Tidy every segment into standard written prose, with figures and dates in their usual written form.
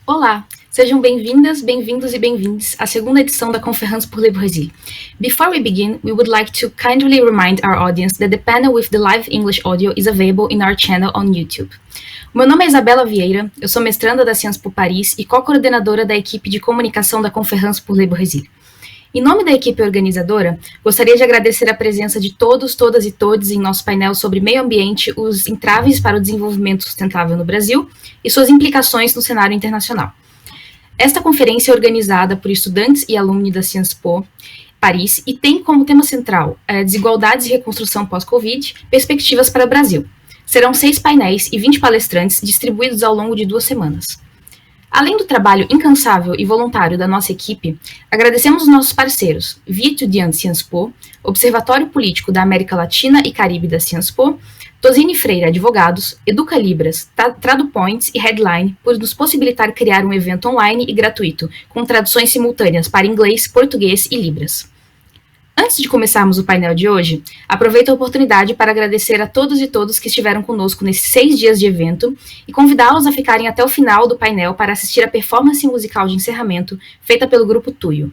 Olá, sejam bem-vindas, bem-vindos e bem-vindes à segunda edição da Conférence pour le Brésil. Before we begin, we would like to kindly remind our audience that the panel with the live English audio is available in our channel on YouTube. O meu nome é Isabela Vieira, eu sou mestranda da Sciences Po Paris e co-coordenadora da equipe de comunicação da Conférence pour le Brésil. Em nome da equipe organizadora, gostaria de agradecer a presença de todos, todas e todes em nosso painel sobre meio ambiente, os entraves para o desenvolvimento sustentável no Brasil e suas implicações no cenário internacional. Esta conferência é organizada por estudantes e alunos da Sciences Po Paris e tem como tema central desigualdades e reconstrução pós-Covid, perspectivas para o Brasil. Serão 6 painéis e 20 palestrantes distribuídos ao longo de 2 semanas. Além do trabalho incansável e voluntário da nossa equipe, agradecemos os nossos parceiros, Vie Étudiante Sciences Po, Observatório Político da América Latina e Caribe da Sciences Po, Tosini Freire Advogados, Educa Libras, TraduPoints e Headline por nos possibilitar criar um evento online e gratuito, com traduções simultâneas para inglês, português e Libras. Antes de começarmos o painel de hoje, aproveito a oportunidade para agradecer a todos e todas que estiveram conosco nesses 6 dias de evento e convidá-los a ficarem até o final do painel para assistir a performance musical de encerramento feita pelo Grupo Tuyo.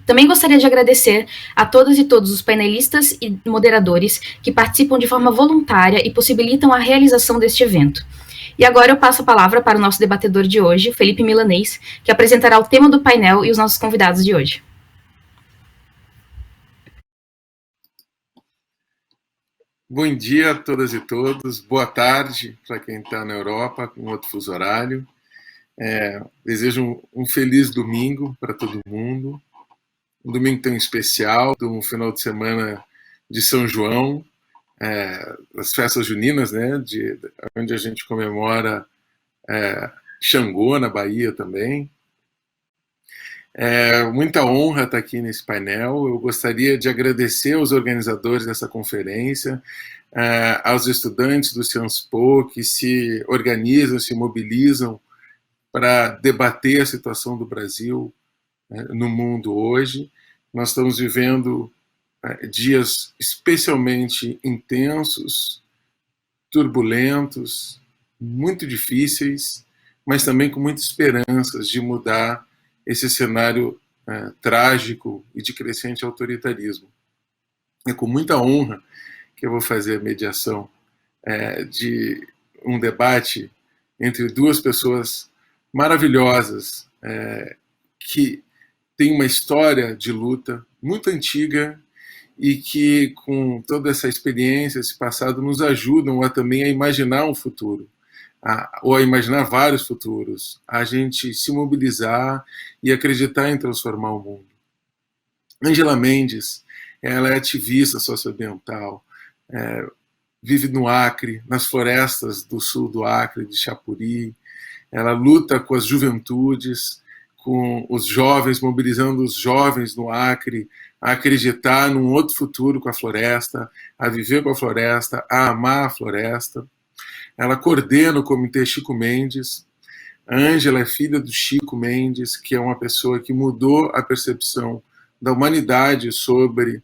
Também gostaria de agradecer a todas e todos os painelistas e moderadores que participam de forma voluntária e possibilitam a realização deste evento. E agora eu passo a palavra para o nosso debatedor de hoje, Felipe Milanês, que apresentará o tema do painel e os nossos convidados de hoje. Bom dia a todas e todos, boa tarde para quem está na Europa, com outro fuso horário. Desejo um feliz domingo para todo mundo, um domingo tão especial, um final de semana de São João, as festas juninas, né, onde a gente comemora Xangô, na Bahia também. Muita honra estar aqui nesse painel. Eu gostaria de agradecer aos organizadores dessa conferência, aos estudantes do Sciences Po que se organizam, se mobilizam para debater a situação do Brasil no mundo hoje. Nós estamos vivendo dias especialmente intensos, turbulentos, muito difíceis, mas também com muitas esperanças de mudar esse cenário trágico e de crescente autoritarismo. É com muita honra que eu vou fazer a mediação de um debate entre 2 pessoas maravilhosas que têm uma história de luta muito antiga e que, com toda essa experiência, esse passado, nos ajudam também a imaginar um futuro. Ou a imaginar vários futuros, a gente se mobilizar e acreditar em transformar o mundo. Angela Mendes, ela é ativista socioambiental, vive no Acre, nas florestas do sul do Acre, de Chapuri. Ela luta com as juventudes, com os jovens, mobilizando os jovens no Acre a acreditar num outro futuro com a floresta, a viver com a floresta, a amar a floresta. Ela coordena o Comitê Chico Mendes. A Ângela é filha do Chico Mendes, que é uma pessoa que mudou a percepção da humanidade sobre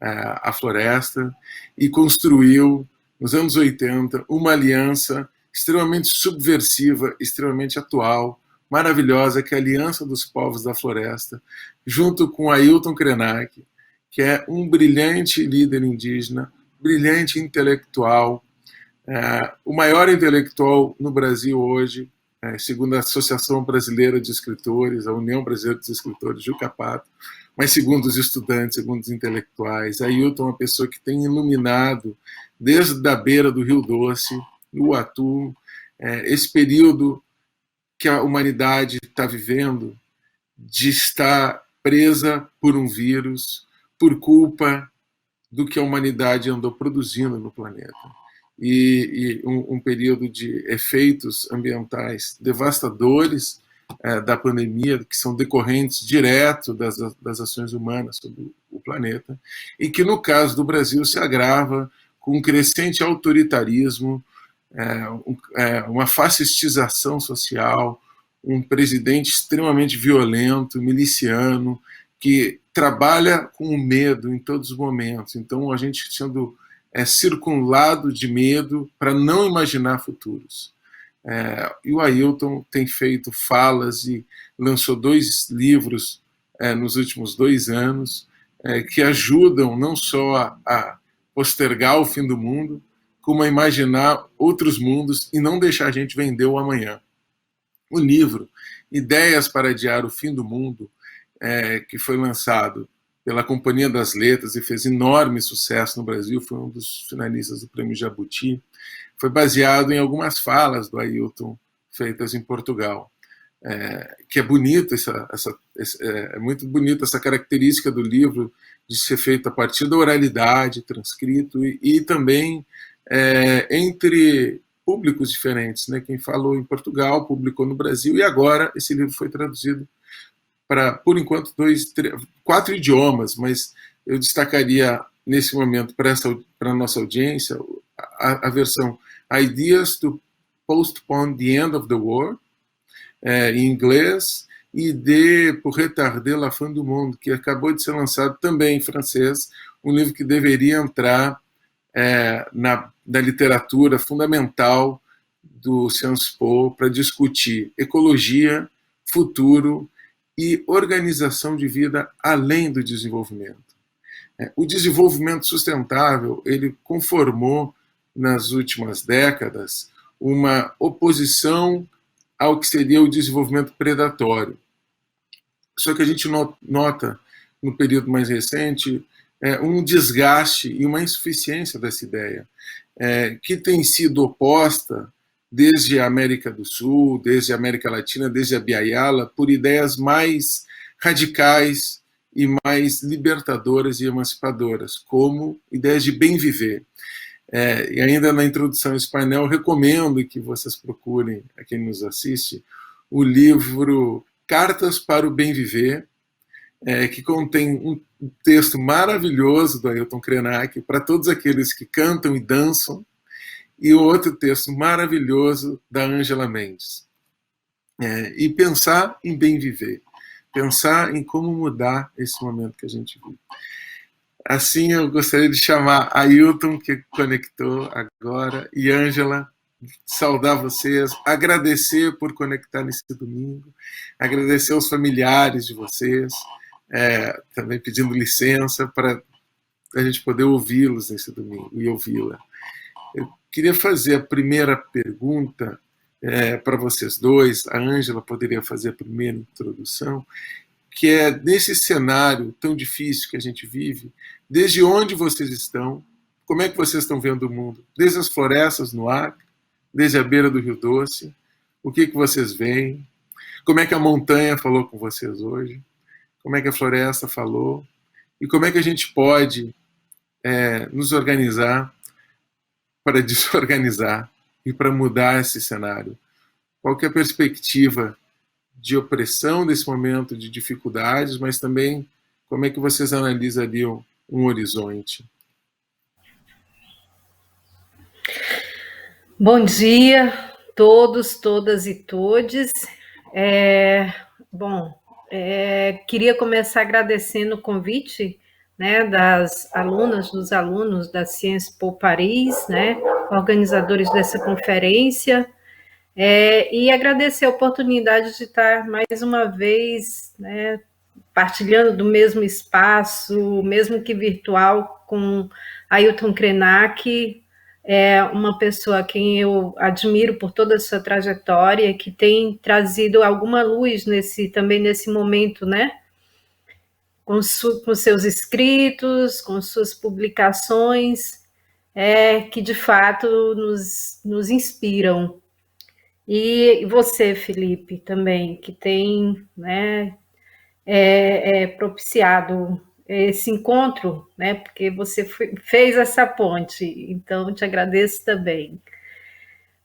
a floresta e construiu, nos anos 80, uma aliança extremamente subversiva, extremamente atual, maravilhosa, que é a Aliança dos Povos da Floresta, junto com Ailton Krenak, que é um brilhante líder indígena, brilhante intelectual, o maior intelectual no Brasil hoje, segundo a Associação Brasileira de Escritores, a União Brasileira dos Escritores, Jucapato, mas segundo os estudantes, segundo os intelectuais, Ailton é uma pessoa que tem iluminado, desde a beira do Rio Doce, no Uatu, esse período que a humanidade está vivendo, de estar presa por um vírus, por culpa do que a humanidade andou produzindo no planeta. E um período de efeitos ambientais devastadores da pandemia, que são decorrentes direto das ações humanas sobre o planeta, e que, no caso do Brasil, se agrava com um crescente autoritarismo, uma fascistização social, um presidente extremamente violento, miliciano, que trabalha com o medo em todos os momentos. Então, a gente sendo circunlado de medo para não imaginar futuros. E o Ailton tem feito falas e lançou 2 livros nos últimos 2 anos que ajudam não só a postergar o fim do mundo, como a imaginar outros mundos e não deixar a gente vender o amanhã. O livro Ideias para Adiar o Fim do Mundo, que foi lançado pela Companhia das Letras e fez enorme sucesso no Brasil, foi um dos finalistas do Prêmio Jabuti, foi baseado em algumas falas do Ailton feitas em Portugal. Que é bonito, é muito bonita essa característica do livro de ser feito a partir da oralidade, transcrito, e também entre públicos diferentes, né? Quem falou em Portugal, publicou no Brasil, e agora esse livro foi traduzido para, por enquanto, 4 idiomas, mas eu destacaria nesse momento para a nossa audiência a versão Ideas to Postpone the End of the War, em inglês, e de Pour retarder la fin du monde, que acabou de ser lançado também em francês, um livro que deveria entrar na literatura fundamental do Sciences Po para discutir ecologia, futuro e organização de vida além do desenvolvimento. O desenvolvimento sustentável, ele conformou nas últimas décadas uma oposição ao que seria o desenvolvimento predatório. Só que a gente nota, no período mais recente, um desgaste e uma insuficiência dessa ideia, que tem sido oposta desde a América do Sul, desde a América Latina, desde a Biayala, por ideias mais radicais e mais libertadoras e emancipadoras, como ideias de bem viver. E ainda na introdução a esse painel, recomendo que vocês procurem, a quem nos assiste, o livro Cartas para o Bem Viver, que contém um texto maravilhoso do Ailton Krenak para todos aqueles que cantam e dançam, e outro texto maravilhoso da Ângela Mendes. E pensar em bem viver, pensar em como mudar esse momento que a gente vive. Assim, eu gostaria de chamar Ailton, que conectou agora, e Ângela, saudar vocês, agradecer por conectar nesse domingo, agradecer aos familiares de vocês, também pedindo licença para a gente poder ouvi-los nesse domingo e ouvi-la. Eu queria fazer a primeira pergunta para vocês dois, a Ângela poderia fazer a primeira introdução, que é, nesse cenário tão difícil que a gente vive, desde onde vocês estão, como é que vocês estão vendo o mundo? Desde as florestas no Acre, desde a beira do Rio Doce, o que vocês veem? Como é que a montanha falou com vocês hoje? Como é que a floresta falou? E como é que a gente pode nos organizar para desorganizar e para mudar esse cenário? Qual que é a perspectiva de opressão desse momento, de dificuldades, mas também como é que vocês analisariam um horizonte? Bom dia, todos, todas e todes. queria começar agradecendo o convite, né, das alunas, dos alunos da Sciences Po Paris, né, organizadores dessa conferência, e agradecer a oportunidade de estar mais uma vez, né, partilhando do mesmo espaço, mesmo que virtual, com Ailton Krenak, uma pessoa a quem eu admiro por toda a sua trajetória, que tem trazido alguma luz também nesse momento, né? Com seus escritos, com suas publicações, que de fato nos inspiram. E você, Felipe, também, que tem, né, propiciado esse encontro, né? Porque você fez essa ponte, então te agradeço também.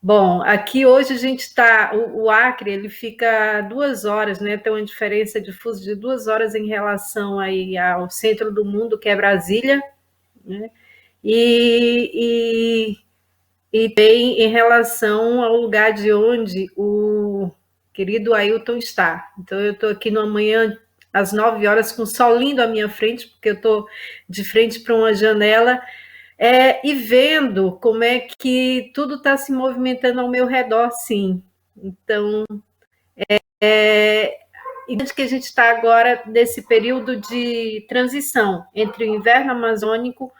Bom, aqui hoje a gente está, o Acre, ele fica 2 horas, né? Tem uma diferença de fuso de 2 horas em relação aí ao centro do mundo, que é Brasília, né? E tem em relação ao lugar de onde o querido Ailton está. Então, eu estou aqui numa manhã às 9 horas, com o sol lindo à minha frente, porque eu estou de frente para uma janela, e vendo como é que tudo está se movimentando ao meu redor, sim. Então, que a gente está agora nesse período de transição entre o inverno amazônico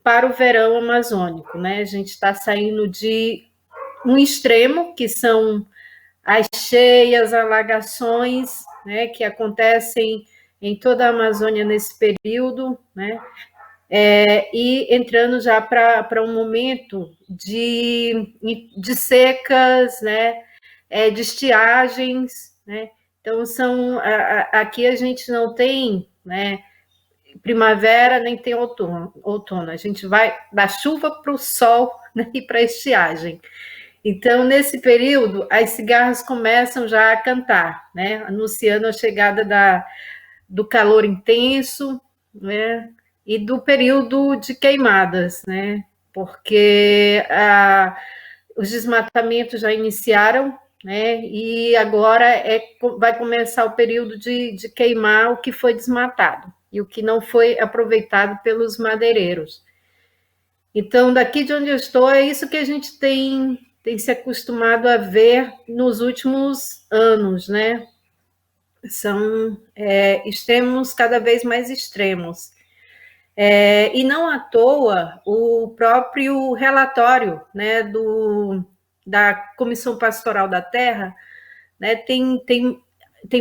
para o verão amazônico, né? A gente está saindo de um extremo, que são as cheias, alagações, né, que acontecem em toda a Amazônia nesse período, né, e entrando já para um momento de secas, né, de estiagens, né. Então, aqui a gente não tem, né, primavera, nem tem outono. A gente vai da chuva para o sol, né, e para a estiagem. Então, nesse período, as cigarras começam já a cantar, né, anunciando a chegada do calor intenso, né, e do período de queimadas, né, porque os desmatamentos já iniciaram, né, e agora vai começar o período de queimar o que foi desmatado e o que não foi aproveitado pelos madeireiros. Então, daqui de onde eu estou, é isso que a gente tem se acostumado a ver nos últimos anos, né? São extremos cada vez mais extremos. E não à toa, o próprio relatório, né, da Comissão Pastoral da Terra, né, tem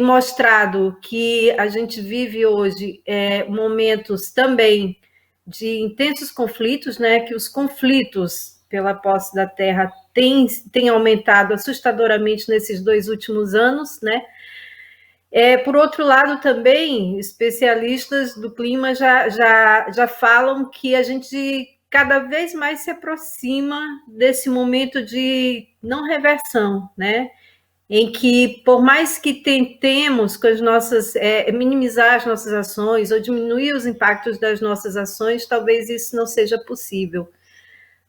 mostrado que a gente vive hoje momentos também de intensos conflitos, né, que os conflitos pela posse da terra têm aumentado assustadoramente nesses 2 últimos anos, né. Por outro lado, também, especialistas do clima já falam que a gente cada vez mais se aproxima desse momento de não reversão, né, em que, por mais que tentemos com as nossas, minimizar as nossas ações ou diminuir os impactos das nossas ações, talvez isso não seja possível,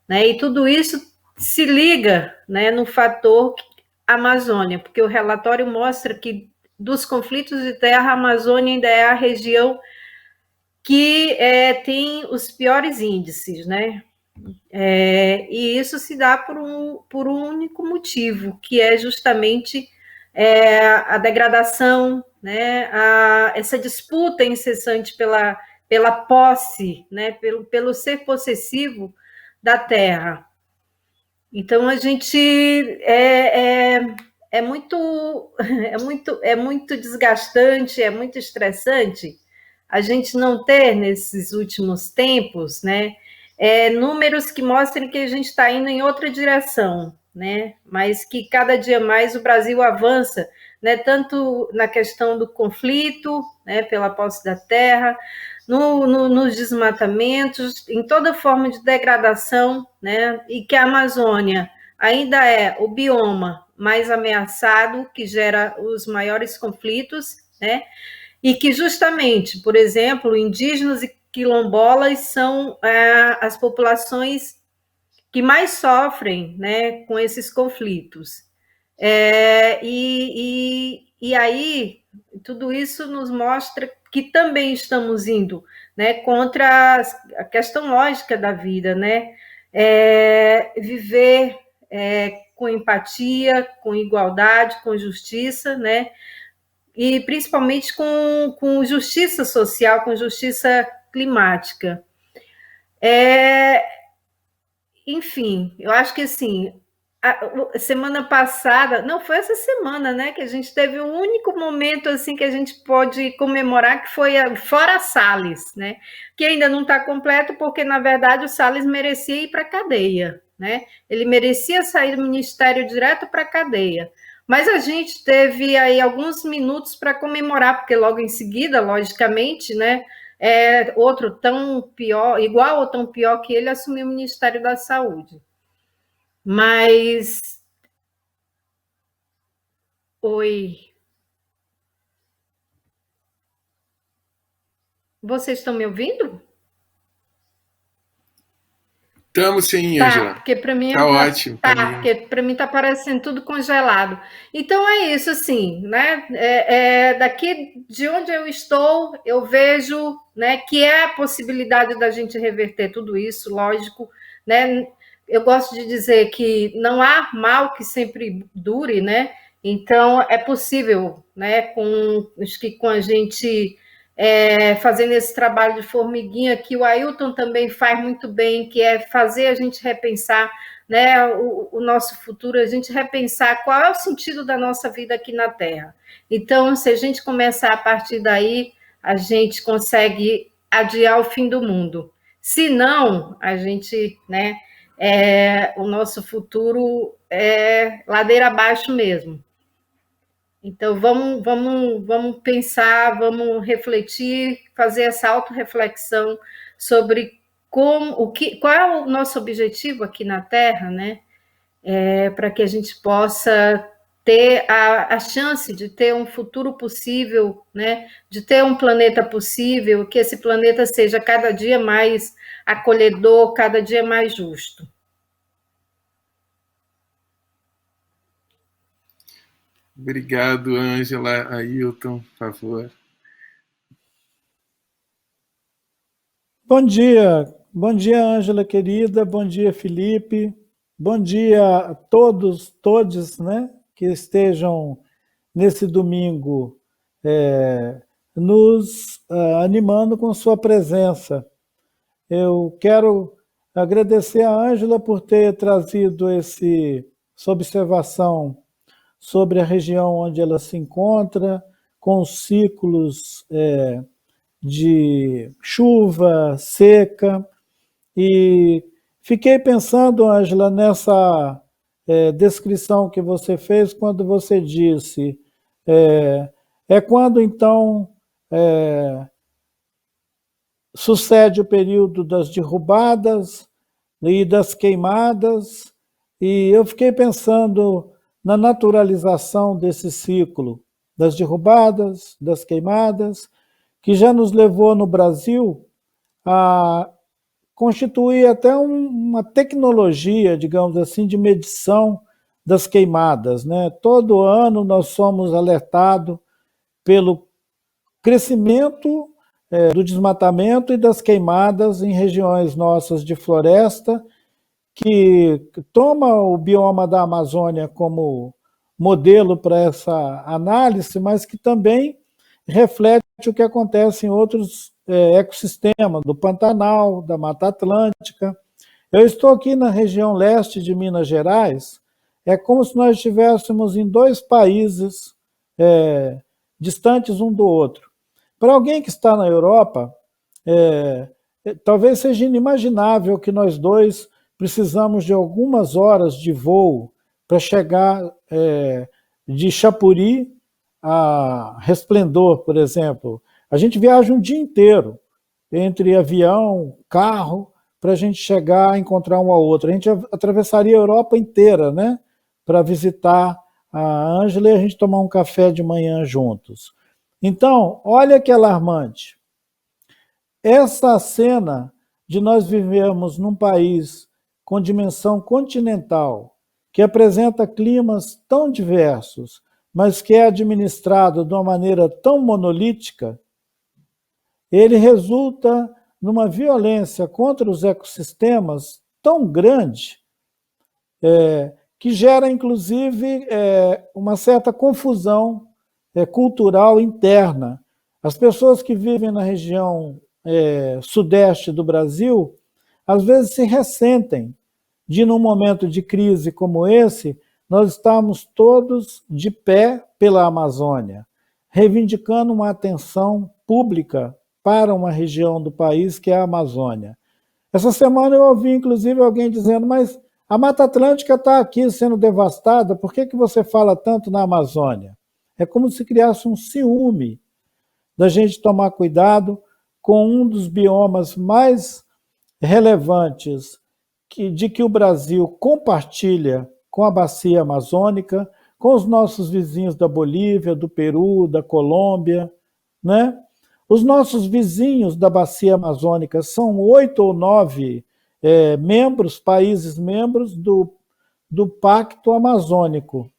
né? E tudo isso se liga, né, no fator Amazônia, porque o relatório mostra que dos conflitos de terra, a Amazônia ainda é a região que tem os piores índices, né? E isso se dá por um único motivo, que é justamente a degradação, né, essa disputa incessante pela posse, né, pelo ser possessivo da terra. Então, a gente é muito desgastante, é muito estressante a gente não ter, nesses últimos tempos, né, números que mostrem que a gente está indo em outra direção, né, mas que cada dia mais o Brasil avança, né, tanto na questão do conflito, né, pela posse da terra, nos desmatamentos, em toda forma de degradação, né, e que a Amazônia ainda é o bioma mais ameaçado, que gera os maiores conflitos, né, e que justamente, por exemplo, indígenas e quilombolas são as populações que mais sofrem, né, com esses conflitos. E aí tudo isso nos mostra que também estamos indo, né, contra a questão lógica da vida, né? Viver com empatia, com igualdade, com justiça, né? E principalmente com justiça social, com justiça climática. Enfim, eu acho que assim, a semana passada, não foi essa semana, né, que a gente teve um único momento assim que a gente pode comemorar, que foi fora Salles, né, que ainda não está completo, porque na verdade o Salles merecia ir para a cadeia, né, ele merecia sair do ministério direto para a cadeia. Mas a gente teve aí alguns minutos para comemorar, porque logo em seguida, logicamente, né, outro tão pior, igual ou tão pior que ele, assumiu o Ministério da Saúde. Mas... Oi. Vocês estão me ouvindo? Estamos sim, Ângela. Porque para mim tá ótimo. porque para mim está parecendo tudo congelado. Então é isso, assim, né? Daqui de onde eu estou, eu vejo, né, que é a possibilidade da gente reverter tudo isso, lógico, né? Eu gosto de dizer que não há mal que sempre dure, né? Então é possível, né? Acho que com a gente fazendo esse trabalho de formiguinha que o Ailton também faz muito bem, que é fazer a gente repensar, né, o nosso futuro, a gente repensar qual é o sentido da nossa vida aqui na Terra. Então, se a gente começar a partir daí, a gente consegue adiar o fim do mundo. Se não, a gente, né, o nosso futuro é ladeira abaixo mesmo. Então, vamos pensar, vamos refletir, fazer essa autorreflexão sobre qual é o nosso objetivo aqui na Terra, né? Para que a gente possa ter a chance de ter um futuro possível, né? De ter um planeta possível, que esse planeta seja cada dia mais acolhedor, cada dia mais justo. Obrigado, Ângela. Ailton, por favor. Bom dia, Ângela querida, bom dia, Felipe, bom dia a todos, né, que estejam nesse domingo nos animando com sua presença. Eu quero agradecer a Ângela por ter trazido essa observação sobre a região onde ela se encontra, com os ciclos de chuva, seca, e fiquei pensando, Ângela, nessa descrição que você fez quando você disse quando então sucede o período das derrubadas e das queimadas, e eu fiquei pensando na naturalização desse ciclo das derrubadas, das queimadas, que já nos levou no Brasil a constituir até uma tecnologia, digamos assim, de medição das queimadas, né? Todo ano nós somos alertados pelo crescimento do desmatamento e das queimadas em regiões nossas de floresta, que toma o bioma da Amazônia como modelo para essa análise, mas que também reflete o que acontece em outros ecossistemas, do Pantanal, da Mata Atlântica. Eu estou aqui na região leste de Minas Gerais, é como se nós estivéssemos em dois países distantes um do outro. Para alguém que está na Europa, talvez seja inimaginável que nós dois precisamos de algumas horas de voo para chegar de Chapuri a Resplendor, por exemplo. A gente viaja um dia inteiro entre avião, carro, para a gente chegar a encontrar um ao outro. A gente atravessaria a Europa inteira, né, para visitar a Ângela e a gente tomar um café de manhã juntos. Então, olha que alarmante. Essa cena de nós vivermos num país com dimensão continental, que apresenta climas tão diversos, mas que é administrado de uma maneira tão monolítica, ele resulta numa violência contra os ecossistemas tão grande, que gera, inclusive, uma certa confusão cultural interna. As pessoas que vivem na região sudeste do Brasil, às vezes se ressentem de, num momento de crise como esse, nós estamos todos de pé pela Amazônia, reivindicando uma atenção pública para uma região do país que é a Amazônia. Essa semana eu ouvi, inclusive, alguém dizendo, mas a Mata Atlântica está aqui sendo devastada, por que você fala tanto na Amazônia? É como se criasse um ciúme da gente tomar cuidado com um dos biomas mais relevantes de que o Brasil compartilha com a bacia amazônica, com os nossos vizinhos da Bolívia, do Peru, da Colômbia, né? Os nossos vizinhos da bacia amazônica são 8 ou 9 países membros do Pacto Amazônico.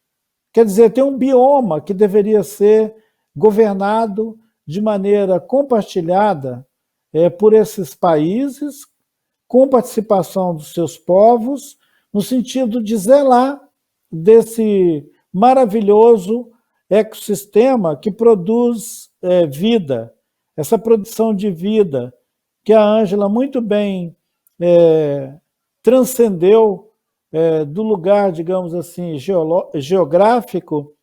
Quer dizer, tem um bioma que deveria ser governado de maneira compartilhada por esses países, com participação dos seus povos, no sentido de zelar desse maravilhoso ecossistema que produz vida, essa produção de vida que a Ângela muito bem transcendeu do lugar, digamos assim, geográfico,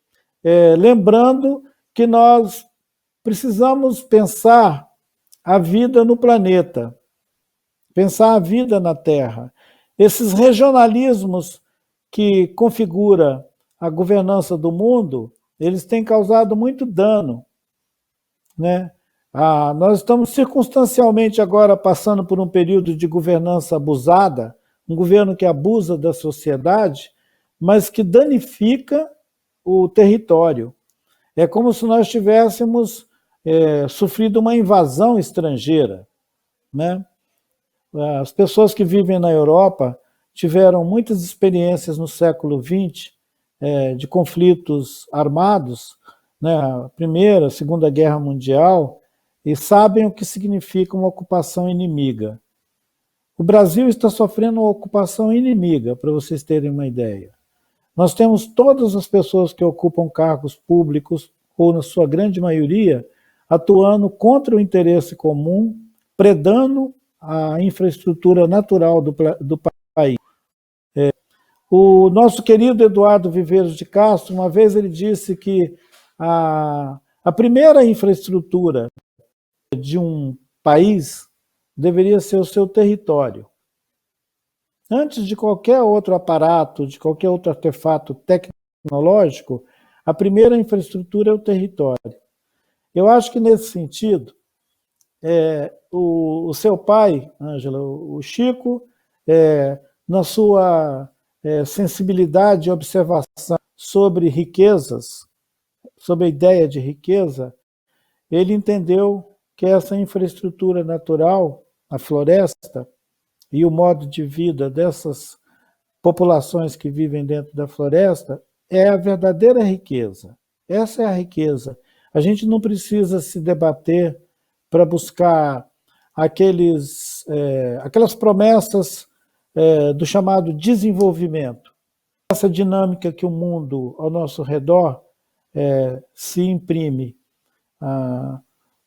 lembrando que nós precisamos pensar a vida no planeta, pensar a vida na Terra. Esses regionalismos que configura a governança do mundo, eles têm causado muito dano, né? Nós estamos circunstancialmente agora passando por um período de governança abusada, um governo que abusa da sociedade, mas que danifica o território. É como se nós tivéssemos sofrido uma invasão estrangeira, né? As pessoas que vivem na Europa tiveram muitas experiências no século XX de conflitos armados, né? A Primeira, a Segunda Guerra Mundial, e sabem o que significa uma ocupação inimiga. O Brasil está sofrendo uma ocupação inimiga, para vocês terem uma ideia. Nós temos todas as pessoas que ocupam cargos públicos, ou na sua grande maioria, atuando contra o interesse comum, predando a infraestrutura natural do país. O nosso querido Eduardo Viveiros de Castro, uma vez ele disse que a primeira infraestrutura de um país deveria ser o seu território. Antes de qualquer outro aparato, de qualquer outro artefato tecnológico, a primeira infraestrutura é o território. Eu acho que, nesse sentido, o seu pai, Ângela, o Chico, na sua sensibilidade e observação sobre riquezas, sobre a ideia de riqueza, ele entendeu que essa infraestrutura natural, a floresta, e o modo de vida dessas populações que vivem dentro da floresta é a verdadeira riqueza. Essa é a riqueza. A gente não precisa se debater para buscar aquelas promessas do chamado desenvolvimento. Essa dinâmica que o mundo ao nosso redor se imprime.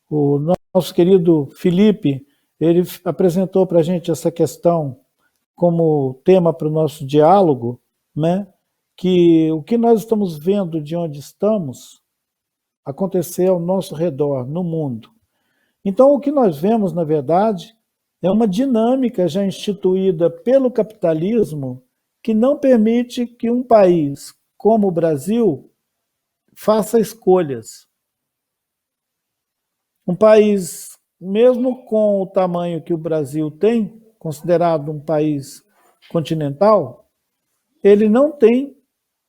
O nosso querido Felipe, ele apresentou para a gente essa questão como tema para o nosso diálogo, né? Que o que nós estamos vendo de onde estamos acontecer ao nosso redor, no mundo. Então, o que nós vemos, na verdade, é uma dinâmica já instituída pelo capitalismo que não permite que um país como o Brasil faça escolhas. Um país, mesmo com o tamanho que o Brasil tem, considerado um país continental, ele não tem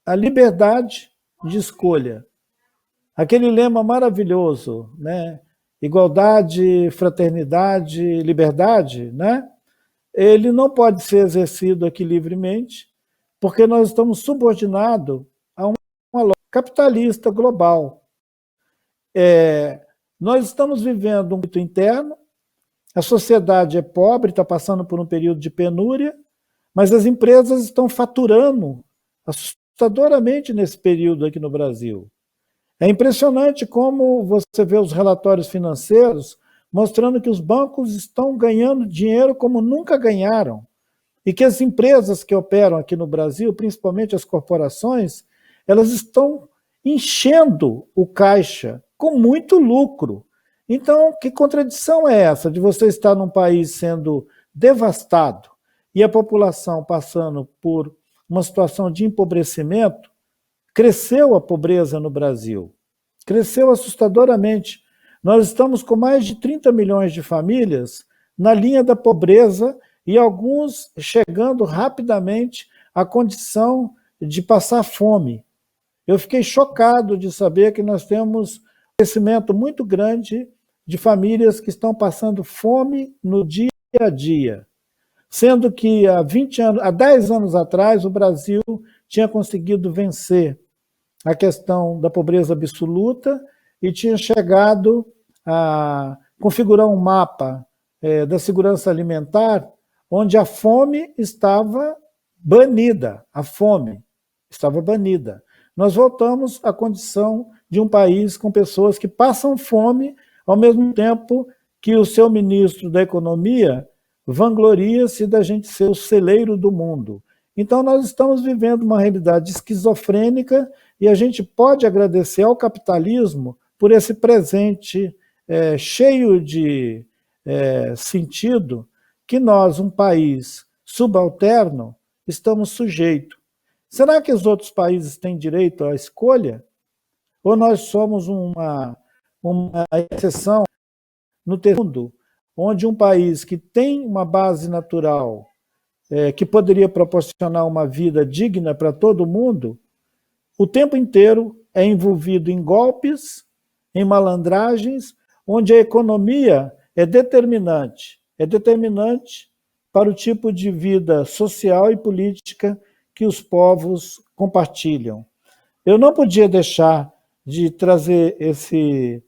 a liberdade de escolha. Aquele lema maravilhoso, né? Igualdade, fraternidade, liberdade, né? Ele não pode ser exercido aqui livremente, porque nós estamos subordinados a uma lógica capitalista global. Nós estamos vivendo um conflito interno, a sociedade é pobre, está passando por um período de penúria, mas as empresas estão faturando assustadoramente nesse período aqui no Brasil. É impressionante como você vê os relatórios financeiros mostrando que os bancos estão ganhando dinheiro como nunca ganharam e que as empresas que operam aqui no Brasil, principalmente as corporações, elas estão enchendo o caixa com muito lucro. Então, que contradição é essa de você estar num país sendo devastado e a população passando por uma situação de empobrecimento? Cresceu a pobreza no Brasil, cresceu assustadoramente. Nós estamos com mais de 30 milhões de famílias na linha da pobreza e alguns chegando rapidamente à condição de passar fome. Eu fiquei chocado de saber que nós temos um crescimento muito grande de famílias que estão passando fome no dia a dia, sendo que há 10 anos atrás o Brasil tinha conseguido vencer a questão da pobreza absoluta e tinha chegado a configurar um mapa da segurança alimentar onde a fome estava banida. A fome estava banida. Nós voltamos à condição de um país com pessoas que passam fome, ao mesmo tempo que o seu ministro da Economia vangloria-se da gente ser o celeiro do mundo. Então, nós estamos vivendo uma realidade esquizofrênica e a gente pode agradecer ao capitalismo por esse presente cheio de sentido que nós, um país subalterno, estamos sujeitos. Será que os outros países têm direito à escolha? Ou nós somos uma exceção no mundo, onde um país que tem uma base natural que poderia proporcionar uma vida digna para todo mundo, o tempo inteiro é envolvido em golpes, em malandragens, onde a economia é determinante para o tipo de vida social e política que os povos compartilham. Eu não podia deixar de trazer esse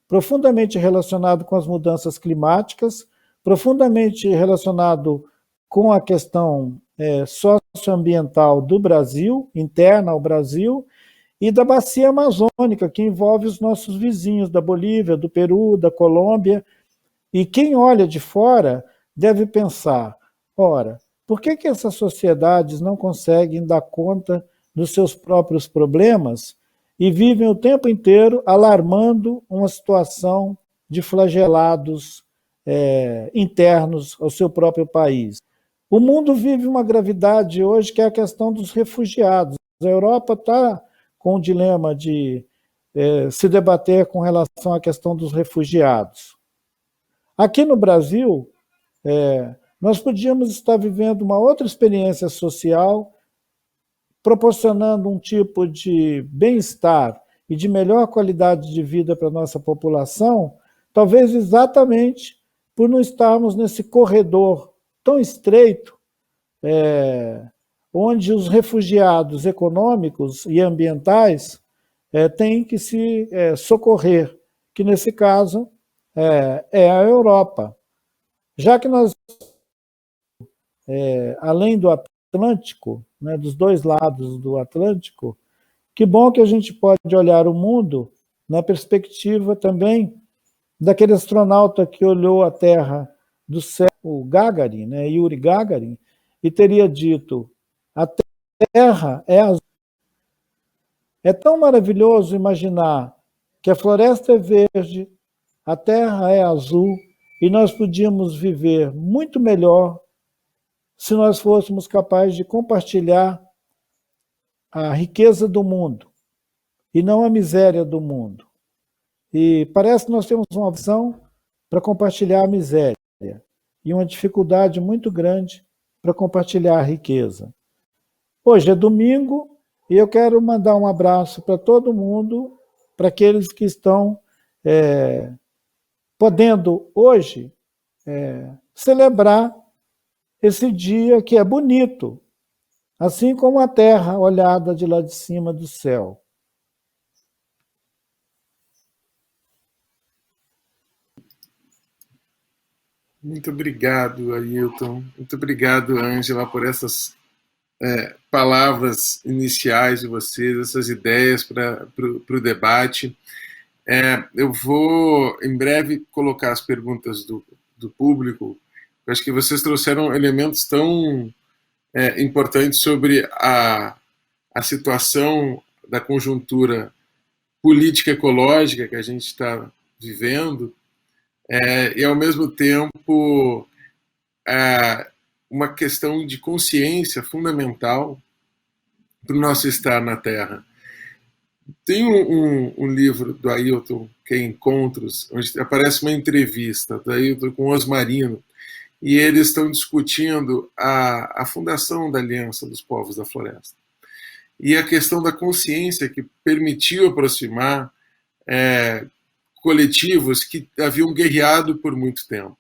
profundamente relacionado com as mudanças climáticas, profundamente relacionado com a questão socioambiental do Brasil, interna ao Brasil, e da bacia amazônica, que envolve os nossos vizinhos da Bolívia, do Peru, da Colômbia. E quem olha de fora deve pensar, ora, por que essas sociedades não conseguem dar conta dos seus próprios problemas e vivem o tempo inteiro alarmando uma situação de flagelados internos ao seu próprio país? O mundo vive uma gravidade hoje que é a questão dos refugiados. A Europa está com o dilema de se debater com relação à questão dos refugiados. Aqui no Brasil, nós podíamos estar vivendo uma outra experiência social, proporcionando um tipo de bem-estar e de melhor qualidade de vida para a nossa população, talvez exatamente por não estarmos nesse corredor tão estreito, onde os refugiados econômicos e ambientais têm que se socorrer, que nesse caso é a Europa. Já que nós, além do Atlântico, né, dos dois lados do Atlântico, que bom que a gente pode olhar o mundo na perspectiva também daquele astronauta que olhou a Terra do céu, o Gagarin, né, Yuri Gagarin, e teria dito: a Terra é azul. É tão maravilhoso imaginar que a floresta é verde, a Terra é azul, e nós podíamos viver muito melhor se nós fôssemos capazes de compartilhar a riqueza do mundo e não a miséria do mundo. E parece que nós temos uma visão para compartilhar a miséria e uma dificuldade muito grande para compartilhar a riqueza. Hoje é domingo e eu quero mandar um abraço para todo mundo, para aqueles que estão podendo hoje celebrar esse dia que é bonito, assim como a terra olhada de lá de cima do céu. Muito obrigado, Ailton. Muito obrigado, Ângela, por essas palavras iniciais de vocês, essas ideias para o debate. Eu vou, em breve, colocar as perguntas do público. Eu acho que vocês trouxeram elementos tão importantes sobre a situação da conjuntura política ecológica que a gente está vivendo, e, ao mesmo tempo, uma questão de consciência fundamental para o nosso estar na Terra. Tem um livro do Ailton, que é Encontros, onde aparece uma entrevista do Ailton com o Osmarino, e eles estão discutindo a fundação da Aliança dos Povos da Floresta. E a questão da consciência que permitiu aproximar coletivos que haviam guerreado por muito tempo.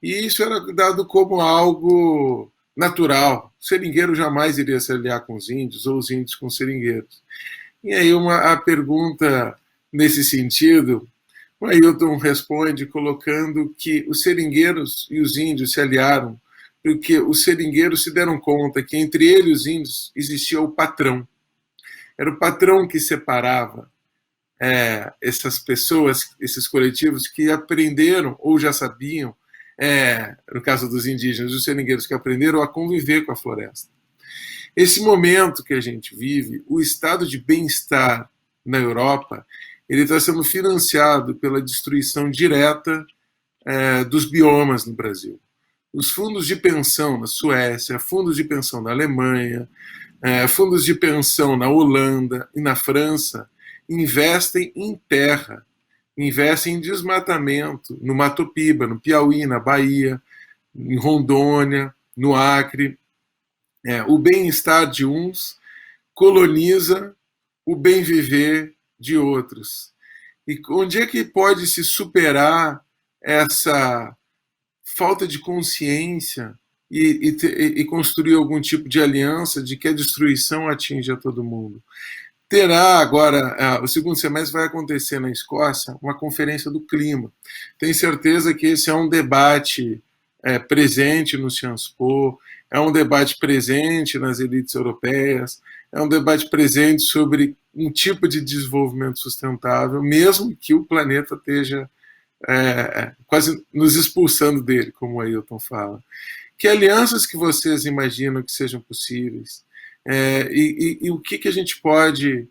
E isso era dado como algo natural. O seringueiro jamais iria se aliar com os índios, ou os índios com os seringueiros. E aí a pergunta nesse sentido, o Ailton responde colocando que os seringueiros e os índios se aliaram porque os seringueiros se deram conta que entre ele e os índios existia o patrão. Era o patrão que separava essas pessoas, esses coletivos que aprenderam ou já sabiam, no caso dos indígenas, os seringueiros que aprenderam a conviver com a floresta. Esse momento que a gente vive, o estado de bem-estar na Europa, ele está sendo financiado pela destruição direta dos biomas no Brasil. Os fundos de pensão na Suécia, fundos de pensão na Alemanha, fundos de pensão na Holanda e na França investem em terra, investem em desmatamento, no Mato Piba, no Piauí, na Bahia, em Rondônia, no Acre. O bem-estar de uns coloniza o bem-viver de outros. E onde é que pode se superar essa falta de consciência e construir algum tipo de aliança de que a destruição atinge a todo mundo? Terá agora, o segundo semestre vai acontecer na Escócia, uma conferência do clima. Tenho certeza que esse é um debate presente no Sciences Po, é um debate presente nas elites europeias, é um debate presente sobre um tipo de desenvolvimento sustentável, mesmo que o planeta esteja quase nos expulsando dele, como o Ailton fala. Que alianças que vocês imaginam que sejam possíveis? E o que a gente pode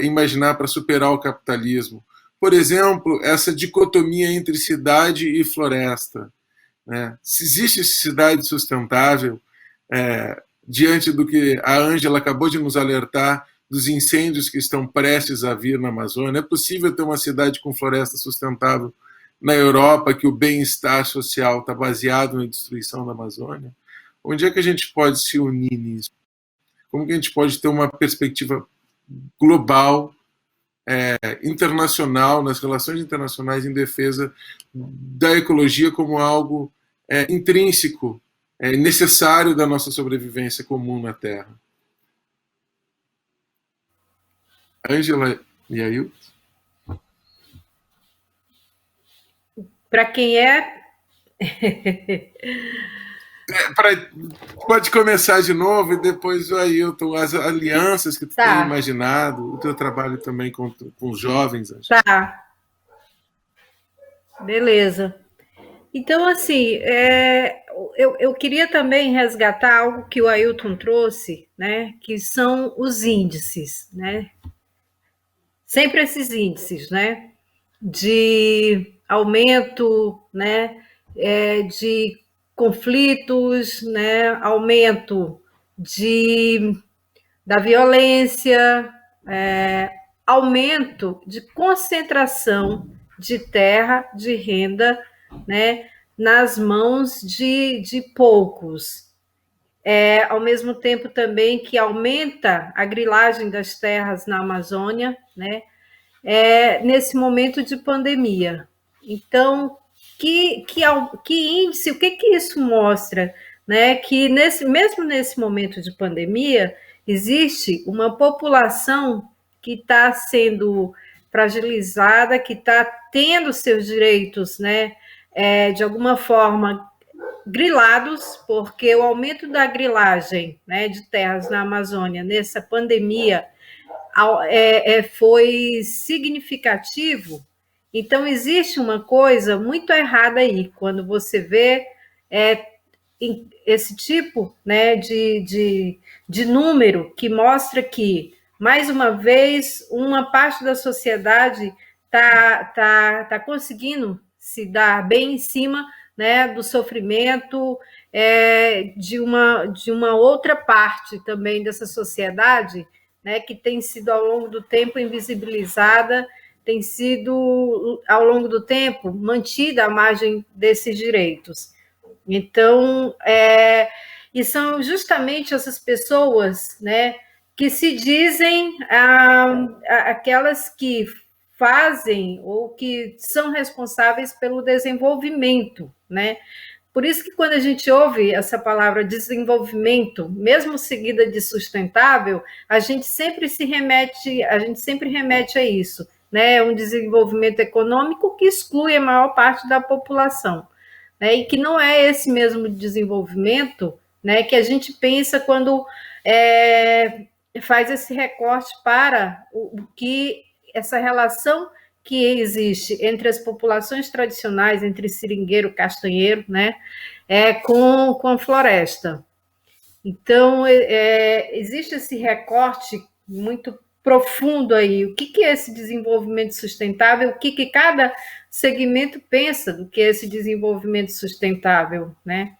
imaginar para superar o capitalismo? Por exemplo, essa dicotomia entre cidade e floresta. Se existe cidade sustentável, diante do que a Ângela acabou de nos alertar, dos incêndios que estão prestes a vir na Amazônia, é possível ter uma cidade com floresta sustentável na Europa, que o bem-estar social está baseado na destruição da Amazônia? Onde é que a gente pode se unir nisso? Como que a gente pode ter uma perspectiva global, internacional, nas relações internacionais em defesa da ecologia como algo intrínseco, necessário da nossa sobrevivência comum na Terra? Ângela e Ailton? Para quem pode começar de novo e depois o Ailton, as alianças que tu tem imaginado, o teu trabalho também com os jovens. Tá. Beleza. Então, assim, eu queria também resgatar algo que o Ailton trouxe, né, que são os índices, né? Sempre esses índices, né, de aumento, né, de conflitos, né, aumento da violência, aumento de concentração de terra, de renda, né, nas mãos de poucos. Ao mesmo tempo também que aumenta a grilagem das terras na Amazônia, né, nesse momento de pandemia. Então, que índice, o que isso mostra? Né, que mesmo nesse momento de pandemia, existe uma população que está sendo fragilizada, que está tendo seus direitos, né, de alguma forma, grilados, porque o aumento da grilagem, né, de terras na Amazônia nessa pandemia foi significativo. Então, existe uma coisa muito errada aí, quando você vê esse tipo, né, de número que mostra que, mais uma vez, uma parte da sociedade tá conseguindo se dar bem em cima, né, do sofrimento de uma outra parte também dessa sociedade, né, que tem sido, ao longo do tempo, invisibilizada, tem sido, ao longo do tempo, mantida à margem desses direitos. Então, e são justamente essas pessoas, né, que se dizem aquelas que fazem ou que são responsáveis pelo desenvolvimento, né? Por isso que quando a gente ouve essa palavra desenvolvimento, mesmo seguida de sustentável, a gente sempre remete a isso, né? Um desenvolvimento econômico que exclui a maior parte da população, né? E que não é esse mesmo desenvolvimento, né, que a gente pensa quando faz esse recorte para o que essa relação que existe entre as populações tradicionais, entre seringueiro, castanheiro, né, com a floresta. Então, existe esse recorte muito profundo aí. O que é esse desenvolvimento sustentável? O que cada segmento pensa do que é esse desenvolvimento sustentável, né?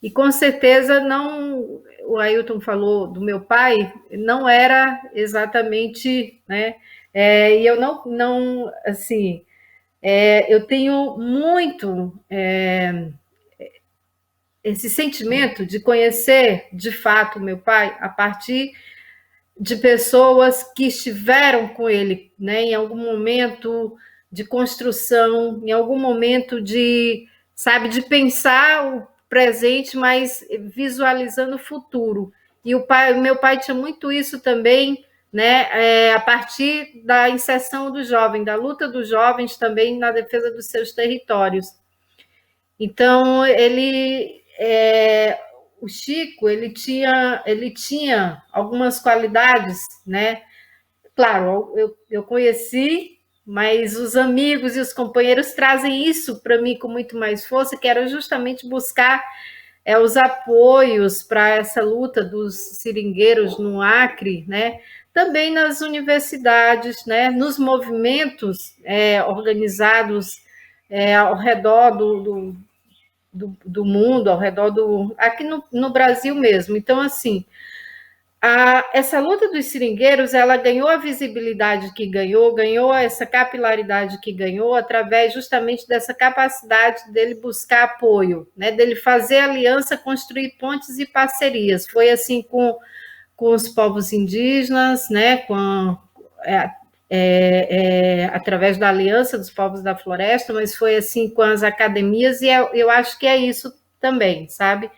E com certeza não, o Ailton falou do meu pai, não era exatamente, né? E eu não assim, eu tenho muito esse sentimento de conhecer de fato o meu pai a partir de pessoas que estiveram com ele, né, em algum momento de construção, em algum momento de pensar o presente, mas visualizando o futuro. E o meu pai tinha muito isso também, né, a partir da inserção do jovem, da luta dos jovens também na defesa dos seus territórios. Então, o Chico, ele tinha algumas qualidades, né? Claro, eu conheci, mas os amigos e os companheiros trazem isso para mim com muito mais força, que era justamente buscar os apoios para essa luta dos seringueiros no Acre, né? Também nas universidades, né? Nos movimentos organizados ao redor do mundo, ao redor aqui no Brasil mesmo. Então, assim, essa luta dos seringueiros, ela ganhou a visibilidade que ganhou essa capilaridade que ganhou através justamente dessa capacidade dele buscar apoio, né, dele fazer aliança, construir pontes e parcerias. Foi assim com os povos indígenas, né, através da aliança dos povos da floresta, mas foi assim com as academias, e eu acho que é isso também, sabe?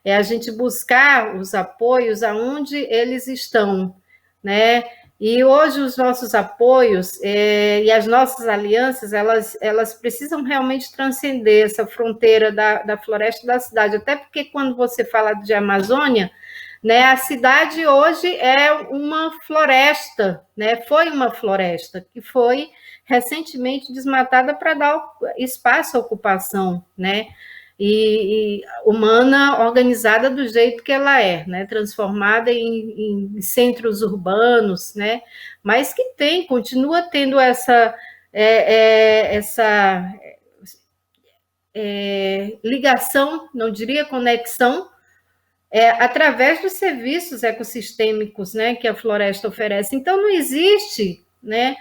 É a gente buscar os apoios aonde eles estão, né? E hoje os nossos apoios e as nossas alianças, elas precisam realmente transcender essa fronteira da floresta e da cidade, até porque quando você fala de Amazônia, né, a cidade hoje é uma floresta, né? Foi uma floresta que foi recentemente desmatada para dar espaço à ocupação, né? E humana, organizada do jeito que ela é, né? Transformada em centros urbanos, né? Mas que continua tendo essa ligação, não diria conexão, através dos serviços ecossistêmicos, né, que a floresta oferece. Então, não existe, né,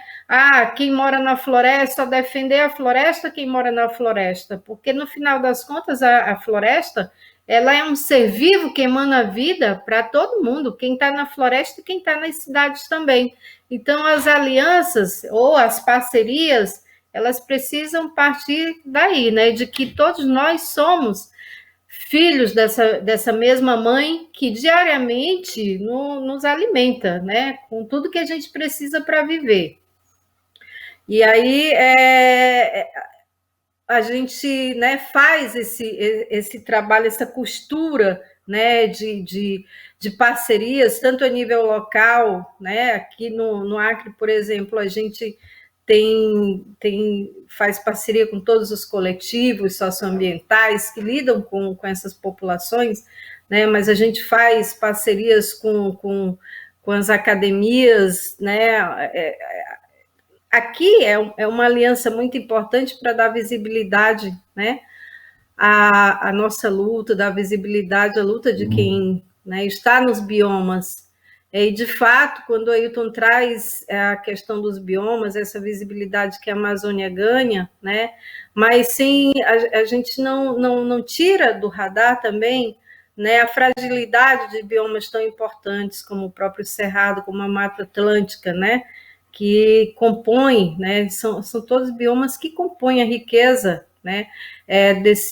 quem mora na floresta, só defender a floresta, quem mora na floresta, porque, no final das contas, a floresta, ela é um ser vivo que emana vida para todo mundo, quem está na floresta e quem está nas cidades também. Então, as alianças ou as parcerias, elas precisam partir daí, né, de que todos nós somos filhos dessa mesma mãe que diariamente nos alimenta, né, com tudo que a gente precisa para viver. E aí a gente, né, faz esse trabalho, essa costura, né, de parcerias, tanto a nível local, né, aqui no Acre, por exemplo, a gente faz parceria com todos os coletivos socioambientais que lidam com essas populações, né, mas a gente faz parcerias com as academias, né, aqui é uma aliança muito importante para dar visibilidade, né, à nossa luta, dar visibilidade à luta de quem, né, está nos biomas. E, de fato, quando o Ailton traz a questão dos biomas, essa visibilidade que a Amazônia ganha, né, mas sim, a gente não tira do radar também, né, a fragilidade de biomas tão importantes como o próprio Cerrado, como a Mata Atlântica, né, que compõem, né, são todos biomas que compõem a riqueza, né,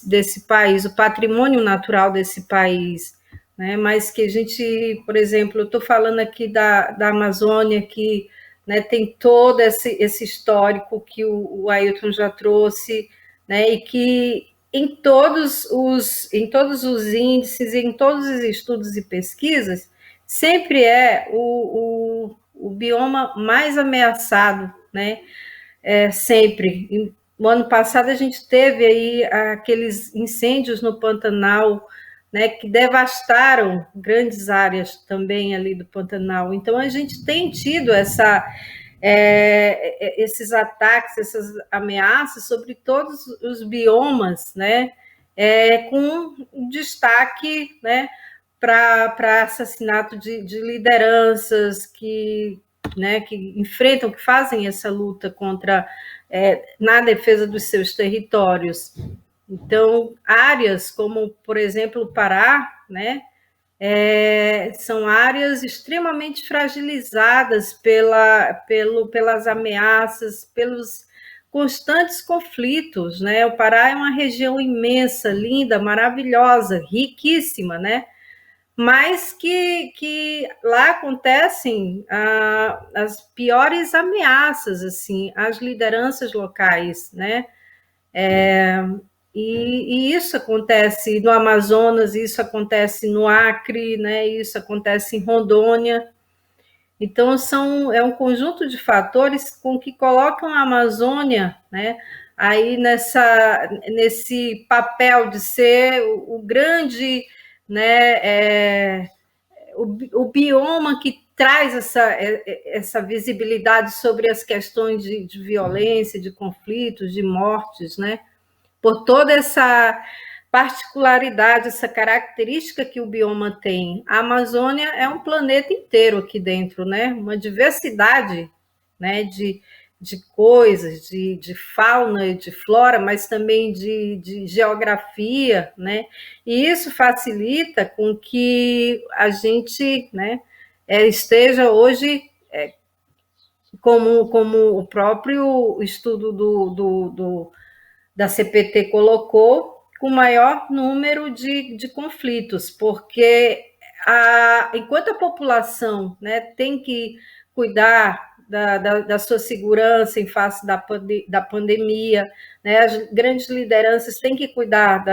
desse país, o patrimônio natural desse país, né, mas que a gente, por exemplo, eu estou falando aqui da Amazônia, que, né, tem todo esse histórico que o Ailton já trouxe, né, e que em todos os índices, em todos os estudos e pesquisas, sempre é o bioma mais ameaçado, né? Sempre. No ano passado a gente teve aí aqueles incêndios no Pantanal, né, que devastaram grandes áreas também ali do Pantanal. Então a gente tem tido esses ataques, essas ameaças sobre todos os biomas, né, com destaque, né, para assassinato de lideranças que enfrentam, que fazem essa luta na defesa dos seus territórios. Então, áreas como, por exemplo, o Pará, né, são áreas extremamente fragilizadas pelas ameaças, pelos constantes conflitos, né? O Pará é uma região imensa, linda, maravilhosa, riquíssima, né? Mas que lá acontecem as piores ameaças, assim, às lideranças locais, né? E isso acontece no Amazonas, isso acontece no Acre, né? Isso acontece em Rondônia. Então, é um conjunto de fatores com que colocam a Amazônia, né, aí nesse papel de ser o grande, né, o bioma que traz essa visibilidade sobre as questões de violência, de conflitos, de mortes, né, por toda essa particularidade, essa característica que o bioma tem. A Amazônia é um planeta inteiro aqui dentro, né? Uma diversidade, né, de coisas, de fauna e de flora, mas também de geografia, né? E isso facilita com que a gente, né, esteja hoje, como o próprio estudo da CPT colocou, com maior número de conflitos, porque enquanto a população, né, tem que cuidar da sua segurança em face da pandemia, né, as grandes lideranças têm que cuidar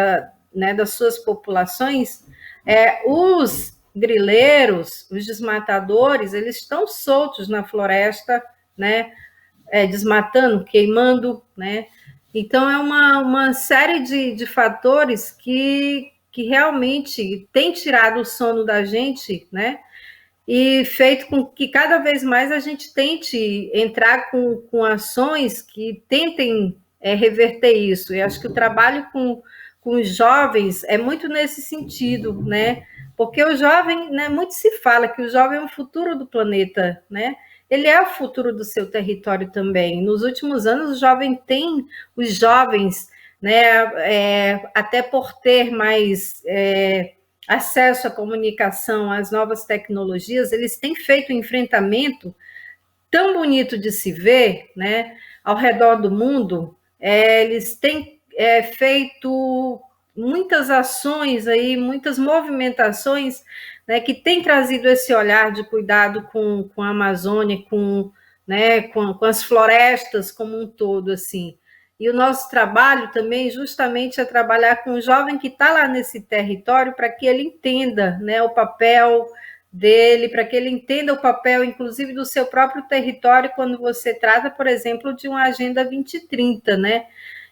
né, das suas populações, os grileiros, os desmatadores, eles estão soltos na floresta, né, desmatando, queimando, né? Então, é uma série de fatores que realmente tem tirado o sono da gente, né? E feito com que cada vez mais a gente tente entrar com ações que tentem reverter isso. E acho que o trabalho com os jovens é muito nesse sentido, né? Porque o jovem, né, muito se fala que o jovem é o futuro do planeta, né? Ele é o futuro do seu território também. Nos últimos anos, os jovens, né, até por ter mais acesso à comunicação, às novas tecnologias, eles têm feito um enfrentamento tão bonito de se ver, né, ao redor do mundo. Eles têm feito muitas ações aí, muitas movimentações, né, que têm trazido esse olhar de cuidado com a Amazônia, né, com as florestas como um todo, assim. E o nosso trabalho também justamente é trabalhar com o jovem que está lá nesse território para que ele entenda, né, o papel dele, para que ele entenda o papel, inclusive, do seu próprio território quando você trata, por exemplo, de uma Agenda 2030, né,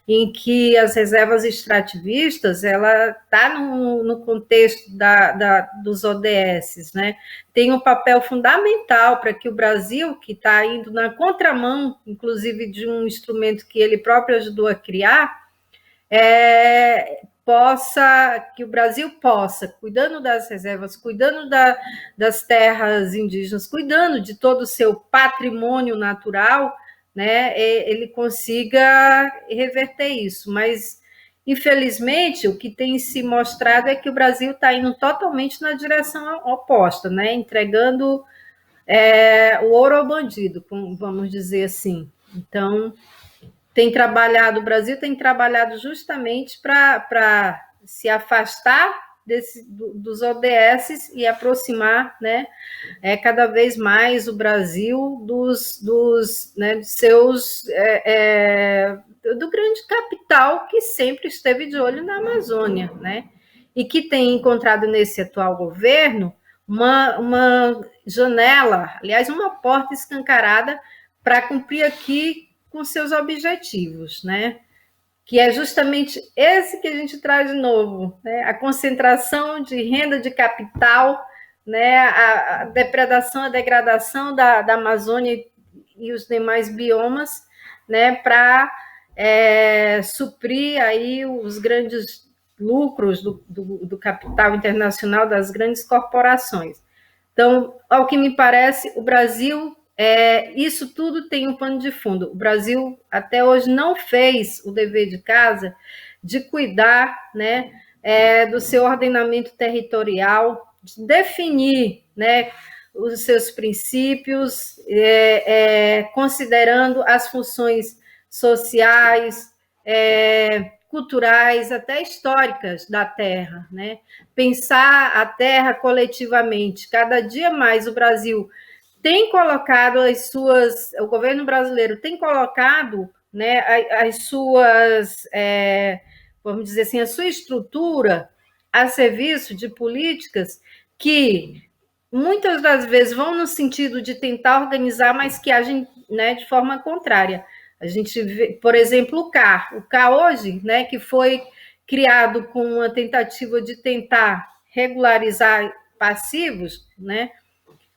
em que as reservas extrativistas, ela está no contexto dos ODS, né? Tem um papel fundamental para que o Brasil, que está indo na contramão, inclusive, de um instrumento que ele próprio ajudou a criar, que o Brasil possa, cuidando das reservas, cuidando das terras indígenas, cuidando de todo o seu patrimônio natural, né, ele consiga reverter isso. Mas, infelizmente, o que tem se mostrado é que o Brasil está indo totalmente na direção oposta, né, entregando o ouro ao bandido, vamos dizer assim. Então, o Brasil tem trabalhado justamente para se afastar dos ODS e aproximar, né, cada vez mais o Brasil do grande capital que sempre esteve de olho na Amazônia, né, e que tem encontrado nesse atual governo uma janela, aliás, uma porta escancarada para cumprir aqui com seus objetivos, né? Que é justamente esse que a gente traz de novo, né? A concentração de renda de capital, né? A depredação, a degradação da Amazônia e os demais biomas, né? Para suprir aí os grandes lucros do capital internacional das grandes corporações. Então, ao que me parece, o Brasil, isso tudo tem um pano de fundo. O Brasil, até hoje, não fez o dever de casa de cuidar, né, do seu ordenamento territorial, de definir, né, os seus princípios, considerando as funções sociais, culturais, até históricas da terra, né? Pensar a terra coletivamente. Cada dia mais o Brasil tem colocado o governo brasileiro tem colocado, né, as suas, vamos dizer assim, a sua estrutura a serviço de políticas que muitas das vezes vão no sentido de tentar organizar, mas que agem, né, de forma contrária. A gente vê, por exemplo, o CAR hoje, né, que foi criado com uma tentativa de tentar regularizar passivos, né,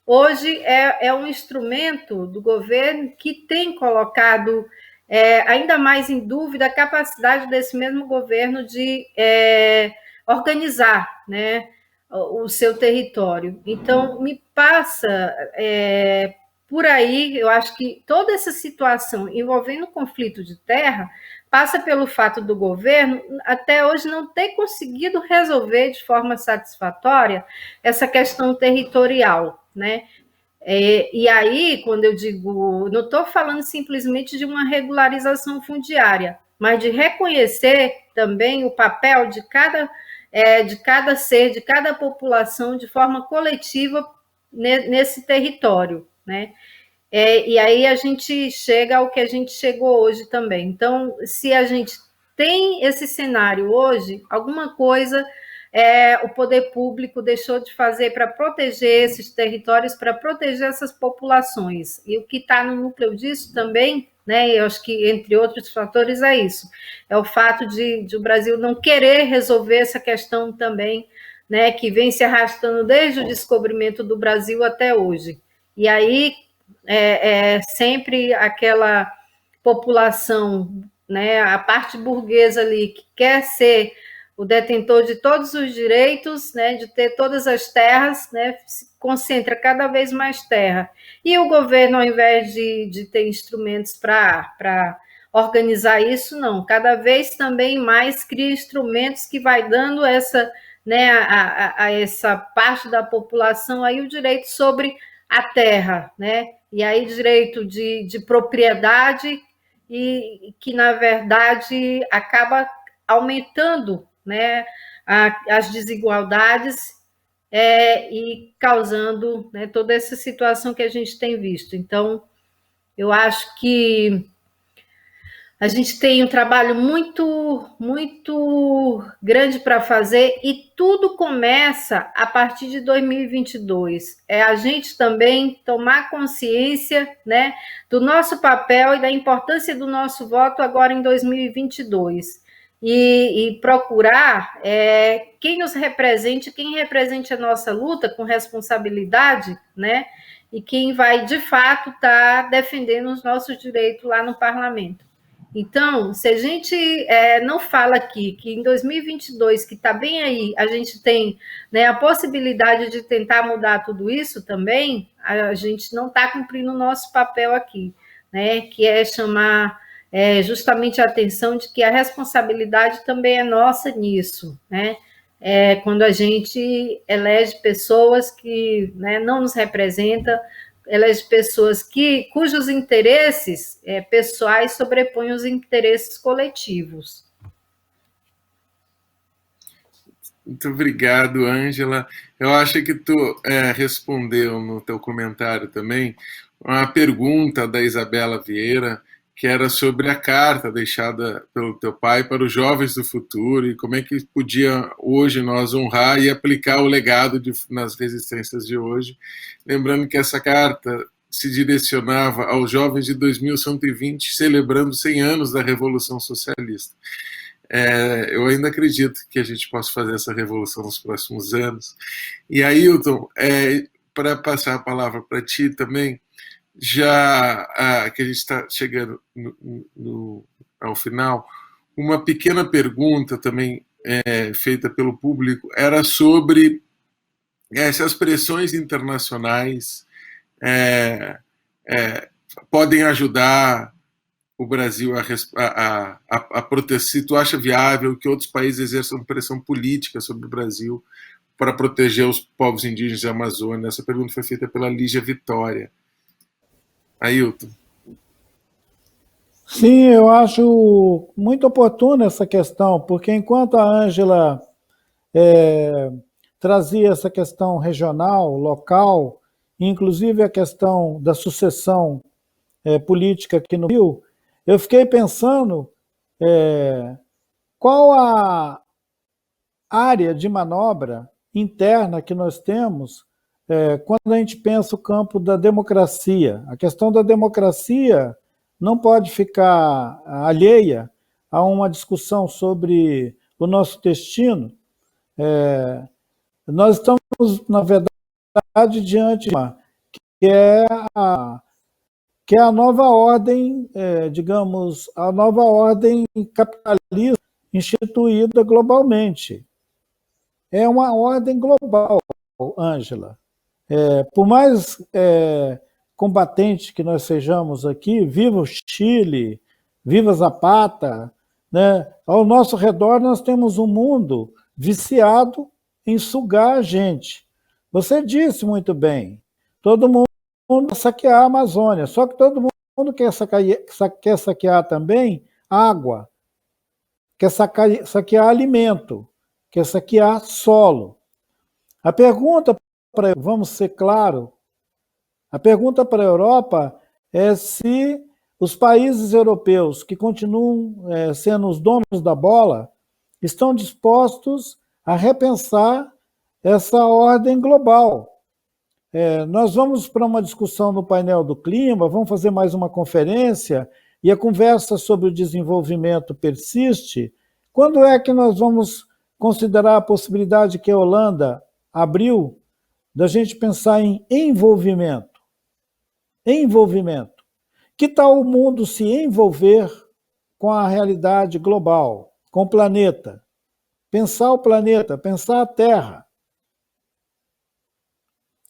hoje é um instrumento do governo que tem colocado ainda mais em dúvida a capacidade desse mesmo governo de organizar, né, o seu território. Então, me passa por aí, eu acho que toda essa situação envolvendo o conflito de terra passa pelo fato do governo, até hoje, não ter conseguido resolver de forma satisfatória essa questão territorial, né? E aí, quando eu digo, não estou falando simplesmente de uma regularização fundiária, mas de reconhecer também o papel de cada ser, de cada população, de forma coletiva nesse território, né? E aí a gente chega ao que a gente chegou hoje também. Então, se a gente tem esse cenário hoje, alguma coisa o poder público deixou de fazer para proteger esses territórios, para proteger essas populações. E o que está no núcleo disso também, né, eu acho que, entre outros fatores, é isso. É o fato de o Brasil não querer resolver essa questão também, né, que vem se arrastando desde o descobrimento do Brasil até hoje. E aí, sempre aquela população, né, a parte burguesa ali, que quer ser o detentor de todos os direitos, né, de ter todas as terras, né, se concentra cada vez mais terra. E o governo, ao invés de ter instrumentos para organizar isso, não. Cada vez também mais cria instrumentos que vai dando essa, né, a essa parte da população aí o direito sobre a terra, né? E aí direito de propriedade e que, na verdade, acaba aumentando, né, as desigualdades e causando, né, toda essa situação que a gente tem visto. Então, eu acho que A gente tem um trabalho muito grande para fazer e tudo começa a partir de 2022. É a gente também tomar consciência, né, do nosso papel e da importância do nosso voto agora em 2022. E procurar quem nos represente, quem represente a nossa luta com responsabilidade, né? E quem vai, de fato, estar defendendo os nossos direitos lá no parlamento. Então, se a gente não fala aqui que em 2022, que está bem aí, a gente tem, né, a possibilidade de tentar mudar tudo isso também, a gente não está cumprindo o nosso papel aqui, né, que é chamar justamente a atenção de que a responsabilidade também é nossa nisso, né? Quando a gente elege pessoas que, né, não nos representam, elege pessoas cujos interesses pessoais sobrepõem os interesses coletivos. Muito obrigado, Ângela. Eu acho que tu respondeu no teu comentário também uma pergunta da Isabela Vieira, que era sobre a carta deixada pelo teu pai para os jovens do futuro e como é que podia hoje nós honrar e aplicar o legado nas resistências de hoje. Lembrando que essa carta se direcionava aos jovens de 2120, celebrando 100 anos da Revolução Socialista. Eu ainda acredito que a gente possa fazer essa revolução nos próximos anos. E Ailton, para passar a palavra para ti também, já que a gente está chegando ao final, uma pequena pergunta também feita pelo público era sobre se as pressões internacionais podem ajudar o Brasil a proteger, se tu acha viável que outros países exerçam pressão política sobre o Brasil para proteger os povos indígenas da Amazônia. Essa pergunta foi feita pela Lígia Vitória. Ailton. Sim, eu acho muito oportuna essa questão, porque enquanto a Ângela trazia essa questão regional, local, inclusive a questão da sucessão política aqui no Rio, eu fiquei pensando qual a área de manobra interna que nós temos quando a gente pensa o campo da democracia. A questão da democracia não pode ficar alheia a uma discussão sobre o nosso destino. Nós estamos, na verdade, diante de uma que é a nova ordem, digamos, a nova ordem capitalista instituída globalmente. É uma ordem global, Ângela. Por mais combatente que nós sejamos aqui, viva o Chile, viva Zapata, né? Ao nosso redor nós temos um mundo viciado em sugar a gente. Você disse muito bem, todo mundo quer saquear a Amazônia, só que todo mundo quer saquear também água, quer saquear alimento, quer saquear solo. A pergunta vamos ser claros, a pergunta para a Europa é se os países europeus que continuam sendo os donos da bola estão dispostos a repensar essa ordem global. Nós vamos para uma discussão no painel do clima, vamos fazer mais uma conferência e a conversa sobre o desenvolvimento persiste. Quando é que nós vamos considerar a possibilidade que a Holanda abriu da gente pensar em envolvimento? Envolvimento. Que tal o mundo se envolver com a realidade global, com o planeta? Pensar o planeta, pensar a Terra.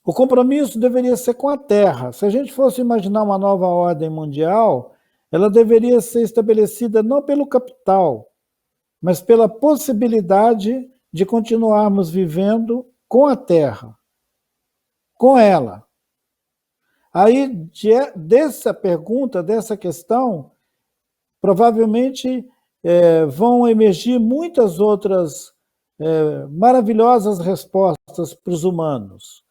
O compromisso deveria ser com a Terra. Se a gente fosse imaginar uma nova ordem mundial, ela deveria ser estabelecida não pelo capital, mas pela possibilidade de continuarmos vivendo com a Terra, com ela. Aí, dessa pergunta, dessa questão, provavelmente vão emergir muitas outras maravilhosas respostas para os humanos.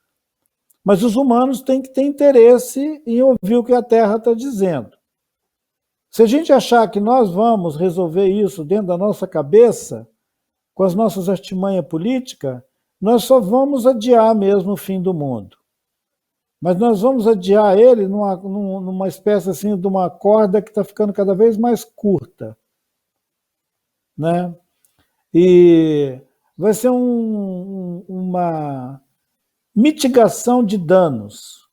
Mas os humanos têm que ter interesse em ouvir o que a Terra está dizendo. Se a gente achar que nós vamos resolver isso dentro da nossa cabeça, com as nossas artimanhas políticas, nós só vamos adiar mesmo o fim do mundo. Mas nós vamos adiar ele numa espécie assim de uma corda que está ficando cada vez mais curta, né? E vai ser uma mitigação de danos.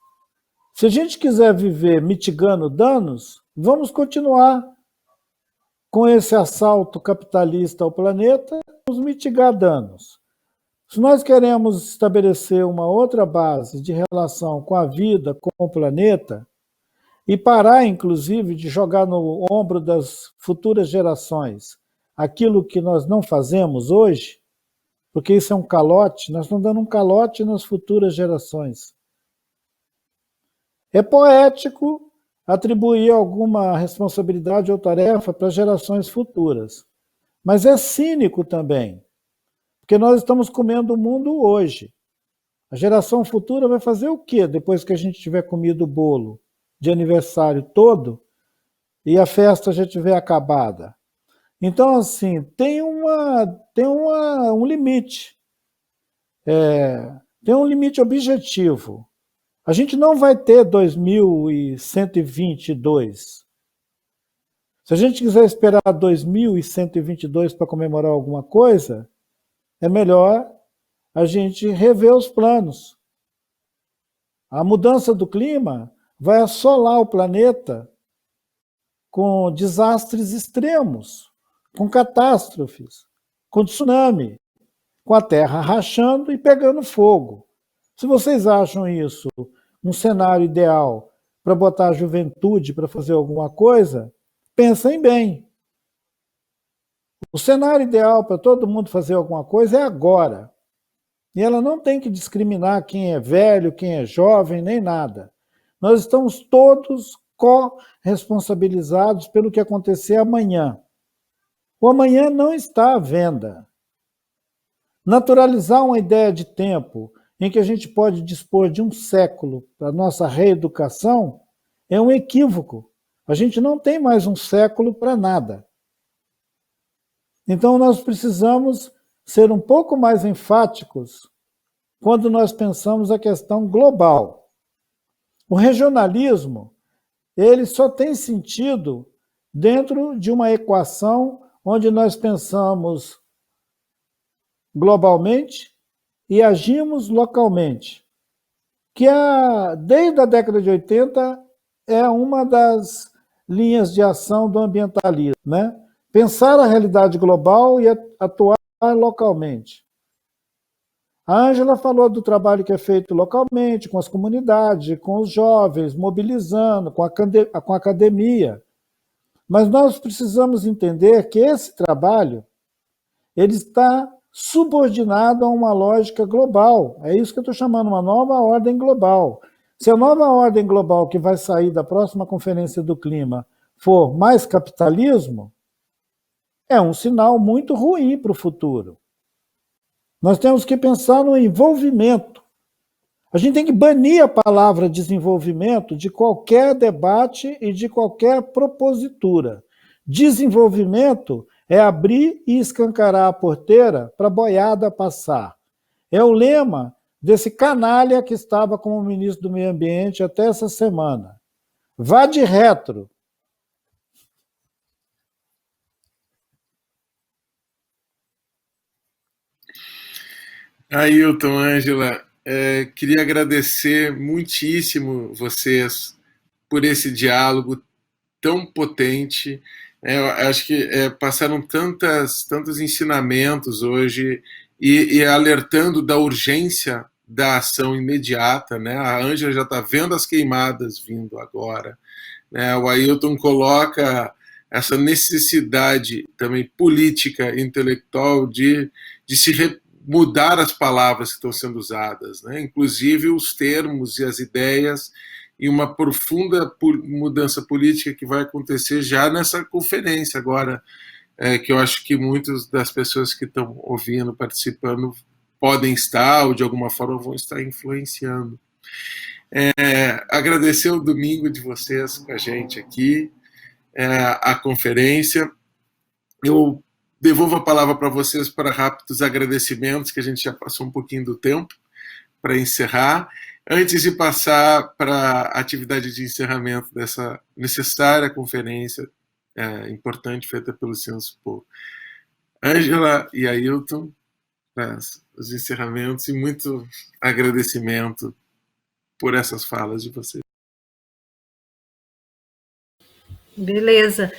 Se a gente quiser viver mitigando danos, vamos continuar com esse assalto capitalista ao planeta, vamos mitigar danos. Se nós queremos estabelecer uma outra base de relação com a vida, com o planeta, e parar, inclusive, de jogar no ombro das futuras gerações aquilo que nós não fazemos hoje, porque isso é um calote, nós estamos dando um calote nas futuras gerações. É poético atribuir alguma responsabilidade ou tarefa para gerações futuras, mas é cínico também, porque nós estamos comendo o mundo hoje. A geração futura vai fazer o quê depois que a gente tiver comido o bolo de aniversário todo e a festa já tiver acabada? Então, assim, tem um limite. Tem um limite objetivo. A gente não vai ter 2122. Se a gente quiser esperar 2122 para comemorar alguma coisa, é melhor a gente rever os planos. A mudança do clima vai assolar o planeta com desastres extremos, com catástrofes, com tsunami, com a terra rachando e pegando fogo. Se vocês acham isso um cenário ideal para botar a juventude para fazer alguma coisa, pensem bem. O cenário ideal para todo mundo fazer alguma coisa é agora. E ela não tem que discriminar quem é velho, quem é jovem, nem nada. Nós estamos todos corresponsabilizados pelo que acontecer amanhã. O amanhã não está à venda. Naturalizar uma ideia de tempo em que a gente pode dispor de um século para a nossa reeducação é um equívoco. A gente não tem mais um século para nada. Então nós precisamos ser um pouco mais enfáticos quando nós pensamos a questão global. O regionalismo, ele só tem sentido dentro de uma equação onde nós pensamos globalmente e agimos localmente, que desde a década de 80 é uma das linhas de ação do ambientalismo, né? Pensar a realidade global e atuar localmente. A Ângela falou do trabalho que é feito localmente, com as comunidades, com os jovens, mobilizando, com a academia. Mas nós precisamos entender que esse trabalho ele está subordinado a uma lógica global. É isso que eu estou chamando uma nova ordem global. Se a nova ordem global que vai sair da próxima Conferência do Clima for mais capitalismo, é um sinal muito ruim para o futuro. Nós temos que pensar no envolvimento. A gente tem que banir a palavra desenvolvimento de qualquer debate e de qualquer propositura. Desenvolvimento é abrir e escancarar a porteira para a boiada passar. É o lema desse canalha que estava como ministro do Meio Ambiente até essa semana. Vá de retro. Ailton, Ângela, queria agradecer muitíssimo vocês por esse diálogo tão potente. Eu acho que passaram tantos ensinamentos hoje e alertando da urgência da ação imediata, né? A Ângela já está vendo as queimadas vindo agora, né? O Ailton coloca essa necessidade também política, intelectual de se mudar as palavras que estão sendo usadas, né? Inclusive os termos e as ideias, e uma profunda mudança política que vai acontecer já nessa conferência agora, que eu acho que muitas das pessoas que estão ouvindo, participando, podem estar, ou de alguma forma vão estar influenciando. Agradecer o domingo de vocês com a gente aqui, a conferência. Eu devolvo a palavra para vocês para rápidos agradecimentos, que a gente já passou um pouquinho do tempo para encerrar, antes de passar para a atividade de encerramento dessa necessária conferência importante feita pelo Censo. Ângela e Ailton, para os encerramentos, e muito agradecimento por essas falas de vocês. Beleza.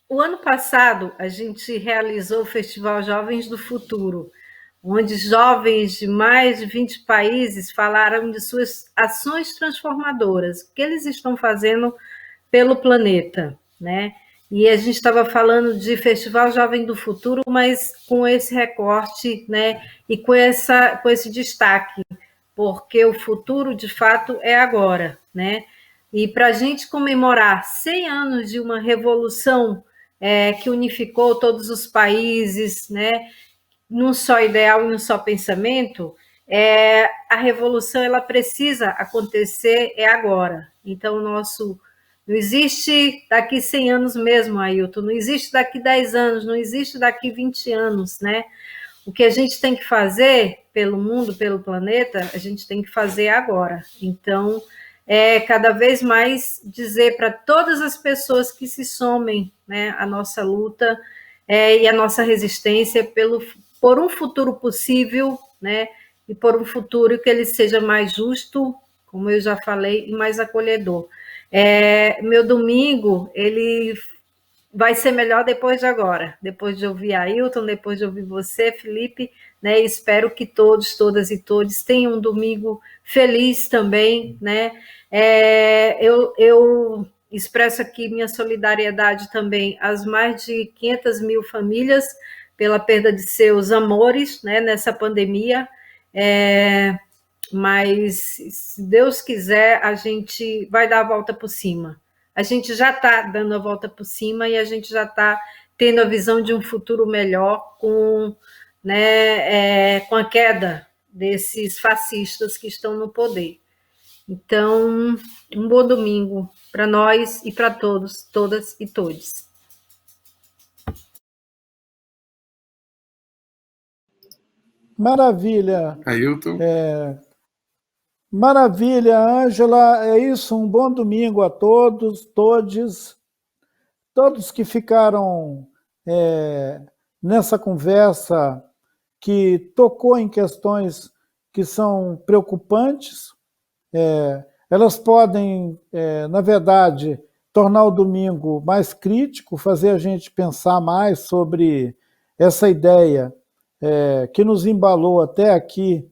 O ano passado, a gente realizou o Festival Jovens do Futuro, onde jovens de mais de 20 países falaram de suas ações transformadoras, o que eles estão fazendo pelo planeta, né? E a gente estava falando de Festival Jovem do Futuro, mas com esse recorte, né? E com esse destaque, porque o futuro, de fato, é agora, né? E para a gente comemorar 100 anos de uma revolução que unificou todos os países, né? Num só ideal e num só pensamento, a revolução ela precisa acontecer agora. Então, não existe daqui 100 anos mesmo, Ailton, não existe daqui 10 anos, não existe daqui 20 anos, né? O que a gente tem que fazer pelo mundo, pelo planeta, a gente tem que fazer agora. Então, cada vez mais dizer para todas as pessoas que se somem, né, à nossa luta e à nossa resistência por um futuro possível, né, e por um futuro que ele seja mais justo, como eu já falei, e mais acolhedor. Meu domingo, ele vai ser melhor depois de agora, depois de ouvir a Ailton, depois de ouvir você, Felipe, né? Espero que todos, todas e todos tenham um domingo feliz também, né? Eu expresso aqui minha solidariedade também às mais de 500 mil famílias pela perda de seus amores, né, nessa pandemia, mas se Deus quiser, a gente vai dar a volta por cima. A gente já está dando a volta por cima e a gente já está tendo a visão de um futuro melhor com a queda desses fascistas que estão no poder. Então, um bom domingo para nós e para todos, todas e todos. Maravilha. Ailton. Maravilha, Ângela. É isso, um bom domingo a todos, todos que ficaram nessa conversa que tocou em questões que são preocupantes. Elas podem, na verdade, tornar o domingo mais crítico, fazer a gente pensar mais sobre essa ideia que nos embalou até aqui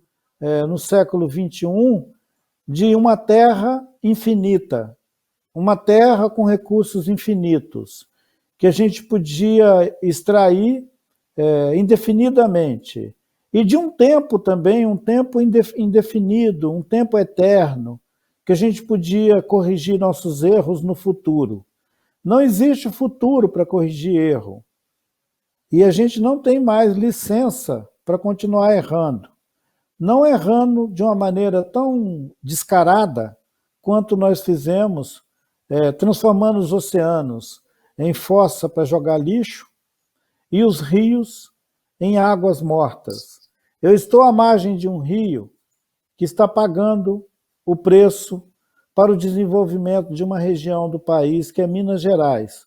no século XXI, de uma terra infinita, uma terra com recursos infinitos, que a gente podia extrair indefinidamente, e de um tempo também, um tempo indefinido, um tempo eterno, que a gente podia corrigir nossos erros no futuro. Não existe futuro para corrigir erro, e a gente não tem mais licença para continuar errando. Não errando de uma maneira tão descarada quanto nós fizemos, transformando os oceanos em fossa para jogar lixo e os rios em águas mortas. Eu estou à margem de um rio que está pagando o preço para o desenvolvimento de uma região do país, que é Minas Gerais.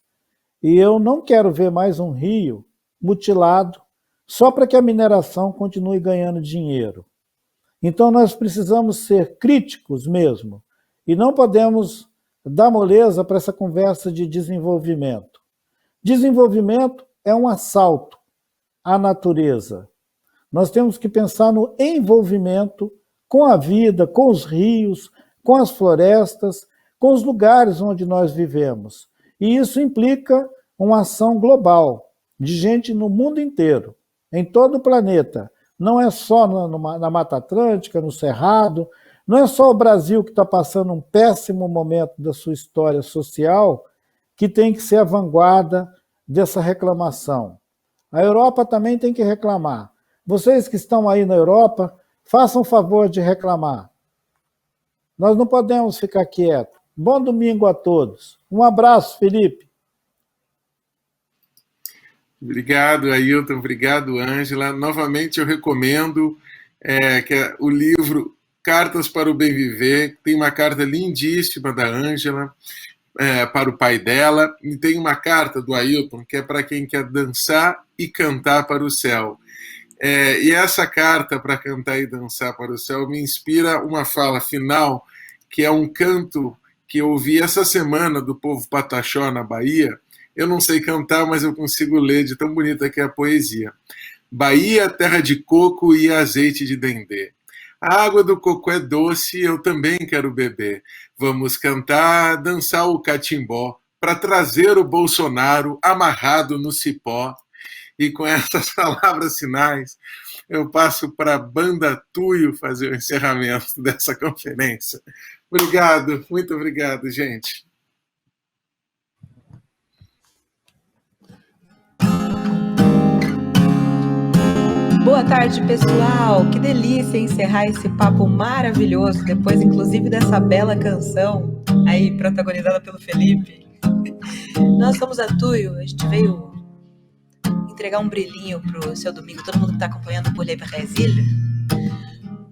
E eu não quero ver mais um rio mutilado só para que a mineração continue ganhando dinheiro. Então, nós precisamos ser críticos mesmo, e não podemos dar moleza para essa conversa de desenvolvimento. Desenvolvimento é um assalto à natureza. Nós temos que pensar no envolvimento com a vida, com os rios, com as florestas, com os lugares onde nós vivemos. E isso implica uma ação global, de gente no mundo inteiro, em todo o planeta. Não é só na Mata Atlântica, no Cerrado, não é só o Brasil que está passando um péssimo momento da sua história social que tem que ser a vanguarda dessa reclamação. A Europa também tem que reclamar. Vocês que estão aí na Europa, façam o favor de reclamar. Nós não podemos ficar quietos. Bom domingo a todos. Um abraço, Felipe. Obrigado, Ailton. Obrigado, Ângela. Novamente, eu recomendo que é o livro Cartas para o Bem Viver. Tem uma carta lindíssima da Ângela para o pai dela, e tem uma carta do Ailton que é para quem quer dançar e cantar para o céu. E essa carta para cantar e dançar para o céu me inspira uma fala final, que é um canto que eu ouvi essa semana do povo Pataxó, na Bahia. Eu não sei cantar, mas eu consigo ler de tão bonita que é a poesia. Bahia, terra de coco e azeite de dendê. A água do coco é doce, eu também quero beber. Vamos cantar, dançar o catimbó, para trazer o Bolsonaro amarrado no cipó. E com essas palavras finais, eu passo para a Banda Tuyo fazer o encerramento dessa conferência. Obrigado, muito obrigado, gente. Boa tarde, pessoal! Que delícia encerrar esse papo maravilhoso, depois inclusive dessa bela canção aí protagonizada pelo Felipe. Nós somos a Tuyo, a gente veio entregar um brilhinho pro seu domingo, todo mundo que está acompanhando por Le Brasil.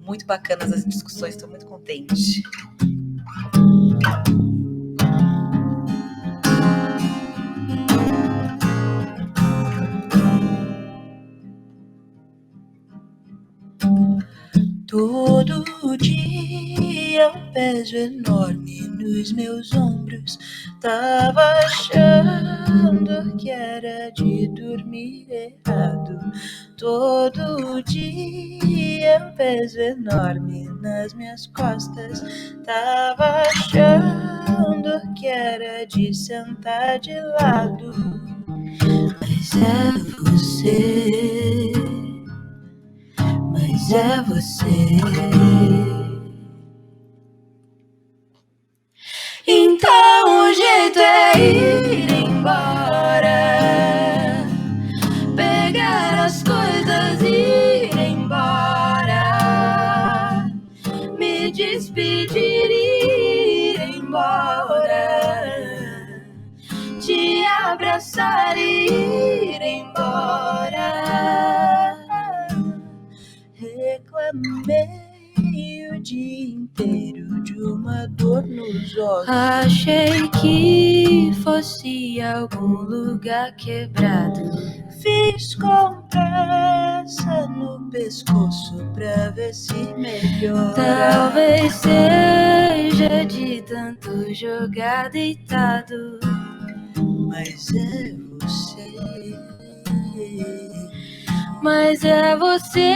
Muito bacanas as discussões, estou muito contente. Todo dia um peso enorme nos meus ombros. Tava achando que era de dormir errado. Todo dia um peso enorme nas minhas costas. Tava achando que era de sentar de lado. Mas é você. Mas é você. Então o jeito é ir embora, pegar as coisas e ir embora, me despedir e ir embora, te abraçar e ir embora. Reclamei o dia inteiro de uma dor nos ossos. Achei que fosse algum lugar quebrado. Fiz compressa no pescoço pra ver se melhora. Talvez seja de tanto jogar deitado. Mas é você. Mas é você.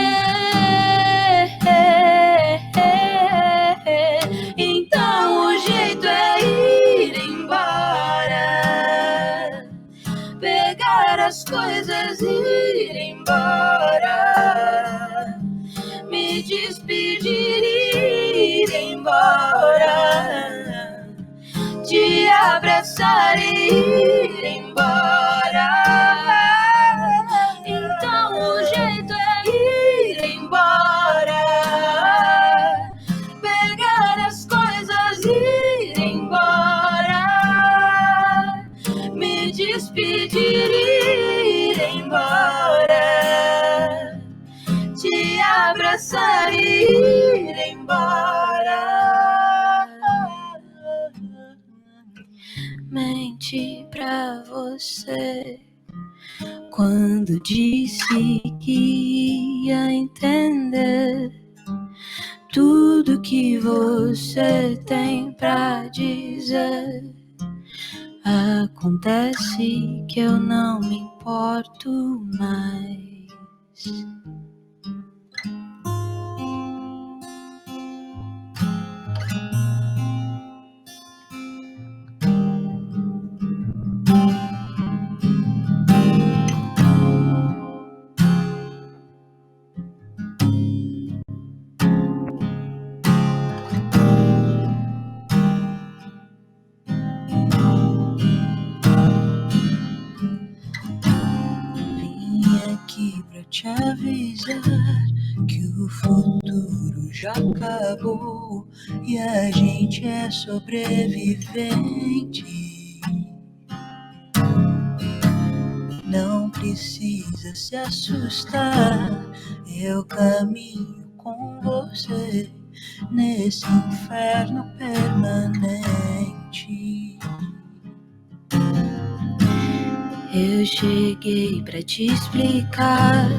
Então o jeito é ir embora, pegar as coisas e ir embora, me despedir e ir embora, te abraçar e ir embora. Então o jeito é ir embora, pegar as coisas e ir embora, me despedir e ir embora, te abraçar e ir embora. Menti pra você quando disse que ia entender tudo que você tem pra dizer. Acontece que eu não me importo mais. Te avisar que o futuro já acabou e a gente é sobrevivente. precisa se assustar, eu caminho com você nesse inferno permanente. Eu cheguei pra te explicar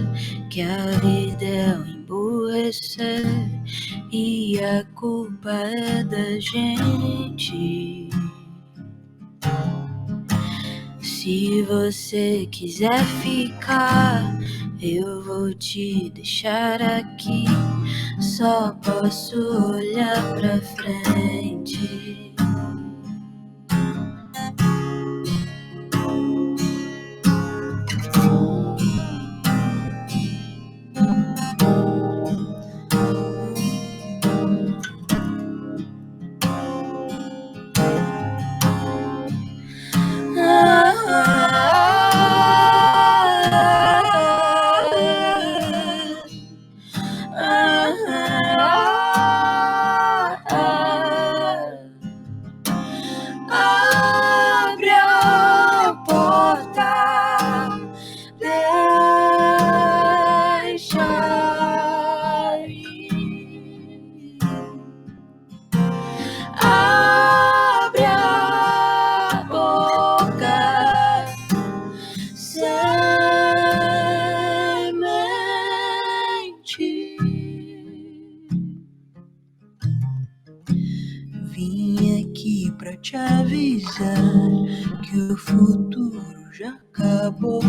que a vida é um emburrecer e a culpa é da gente. Se você quiser ficar, eu vou te deixar aqui. Só posso olhar pra frente. Abre a porta, deixa ir. Abre a boca, semente. Vim aqui pra te avisar que o futuro já acabou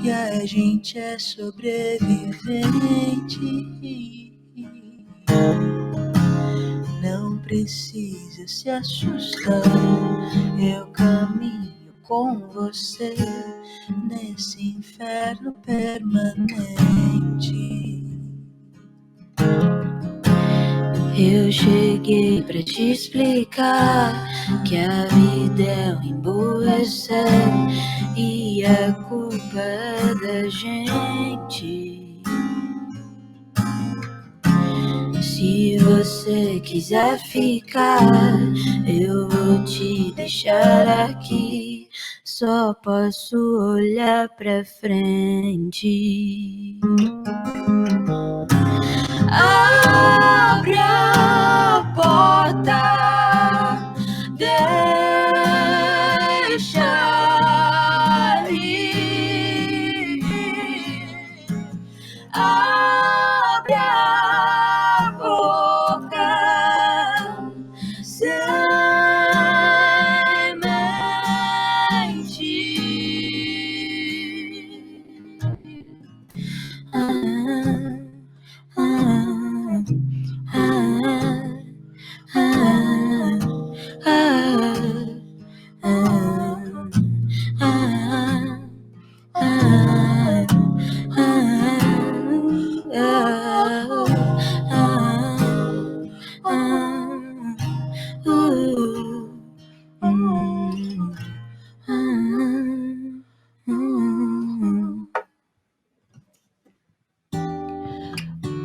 e a gente é sobrevivente. Não precisa se assustar, eu caminho com você nesse inferno permanente. Eu cheguei pra te explicar que a vida é um emburrecer e a culpa é da gente. Se você quiser ficar, eu vou te deixar aqui. Só posso olhar pra frente. Abre a porta, deixa ir. Abre a boca,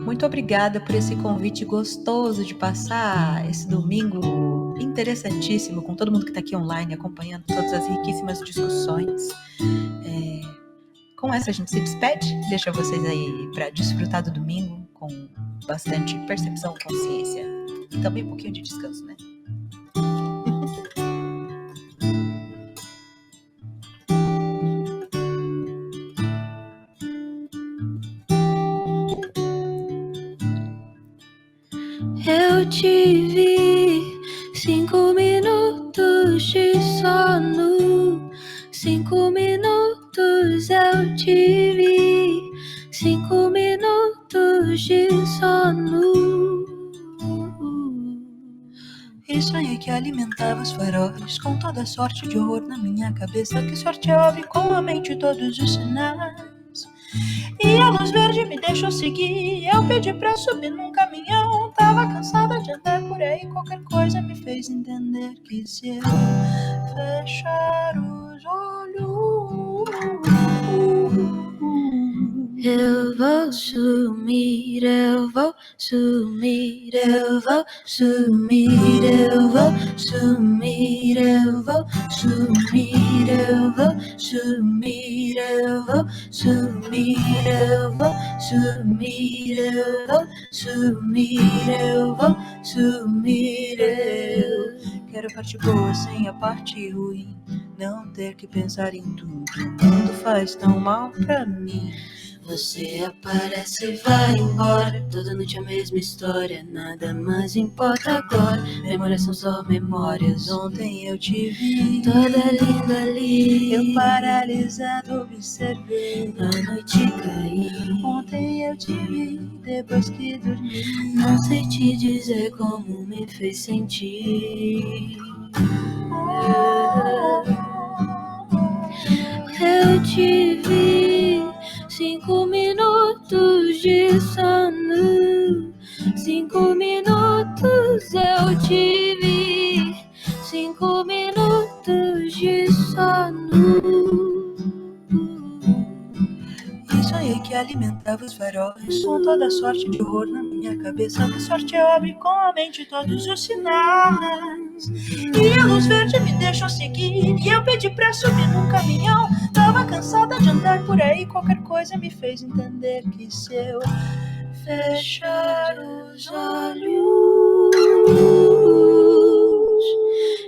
Muito obrigada por esse convite gostoso de passar esse domingo interessantíssimo com todo mundo que está aqui online acompanhando todas as riquíssimas discussões. Com essa a gente se despede, deixa vocês aí para desfrutar do domingo com bastante percepção, consciência e também um pouquinho de descanso, né? Eu tive 5 minutos de sono, 5 minutos eu tive 5 minutos de sono. E sonhei que alimentava os faróis com toda sorte de horror na minha cabeça. Que sorte abre com a mente todos os sinais. E a luz verde me deixou seguir. Eu pedi pra subir num caminhão. Tava cansada de andar por aí. Qualquer coisa me fez entender que se eu fechar os olhos, eu vou sumir, eu vou sumir, eu vou sumir, eu vou sumir, eu vou sumir, eu vou sumir, eu vou sumir, eu vou sumir, eu vou sumir, eu vou sumir, eu quero a parte boa sem a parte ruim, não ter que pensar em tudo, o mundo faz tão mal pra mim. Você aparece e vai embora, toda noite a mesma história, nada mais importa agora. Memórias são só memórias. Ontem eu te vi, toda linda ali, eu paralisado observei a noite cair. Ontem eu te vi, depois que dormi, não sei te dizer como me fez sentir. Eu te vi, 5 minutos de sono, 5 minutos eu te vi, 5 minutos de sono. E sonhei que alimentava os faróis com toda sorte de horror na minha cabeça. Que sorte eu abri com a mente todos os sinais, e a luz verde me deixou seguir, e eu pedi pra subir num caminhão. Tava cansada de andar por aí, qualquer coisa me fez entender que se eu fechar os olhos,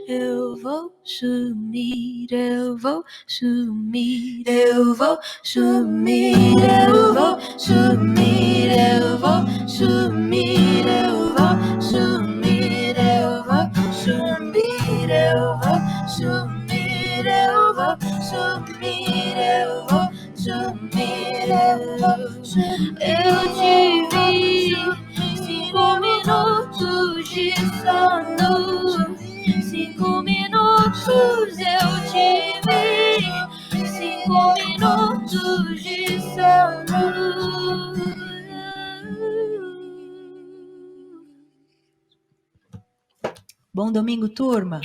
eu vou sumir, eu vou sumir, eu vou sumir, eu vou sumir, eu vou sumir, eu vou sumir, eu vou sumir, eu vou sumir, eu vou sumir, eu vou sumir, eu vou sumir. Eu te vi, 5 minutos de sono, 5 minutos eu te vi, 5 minutos de sono. Bom domingo, turma!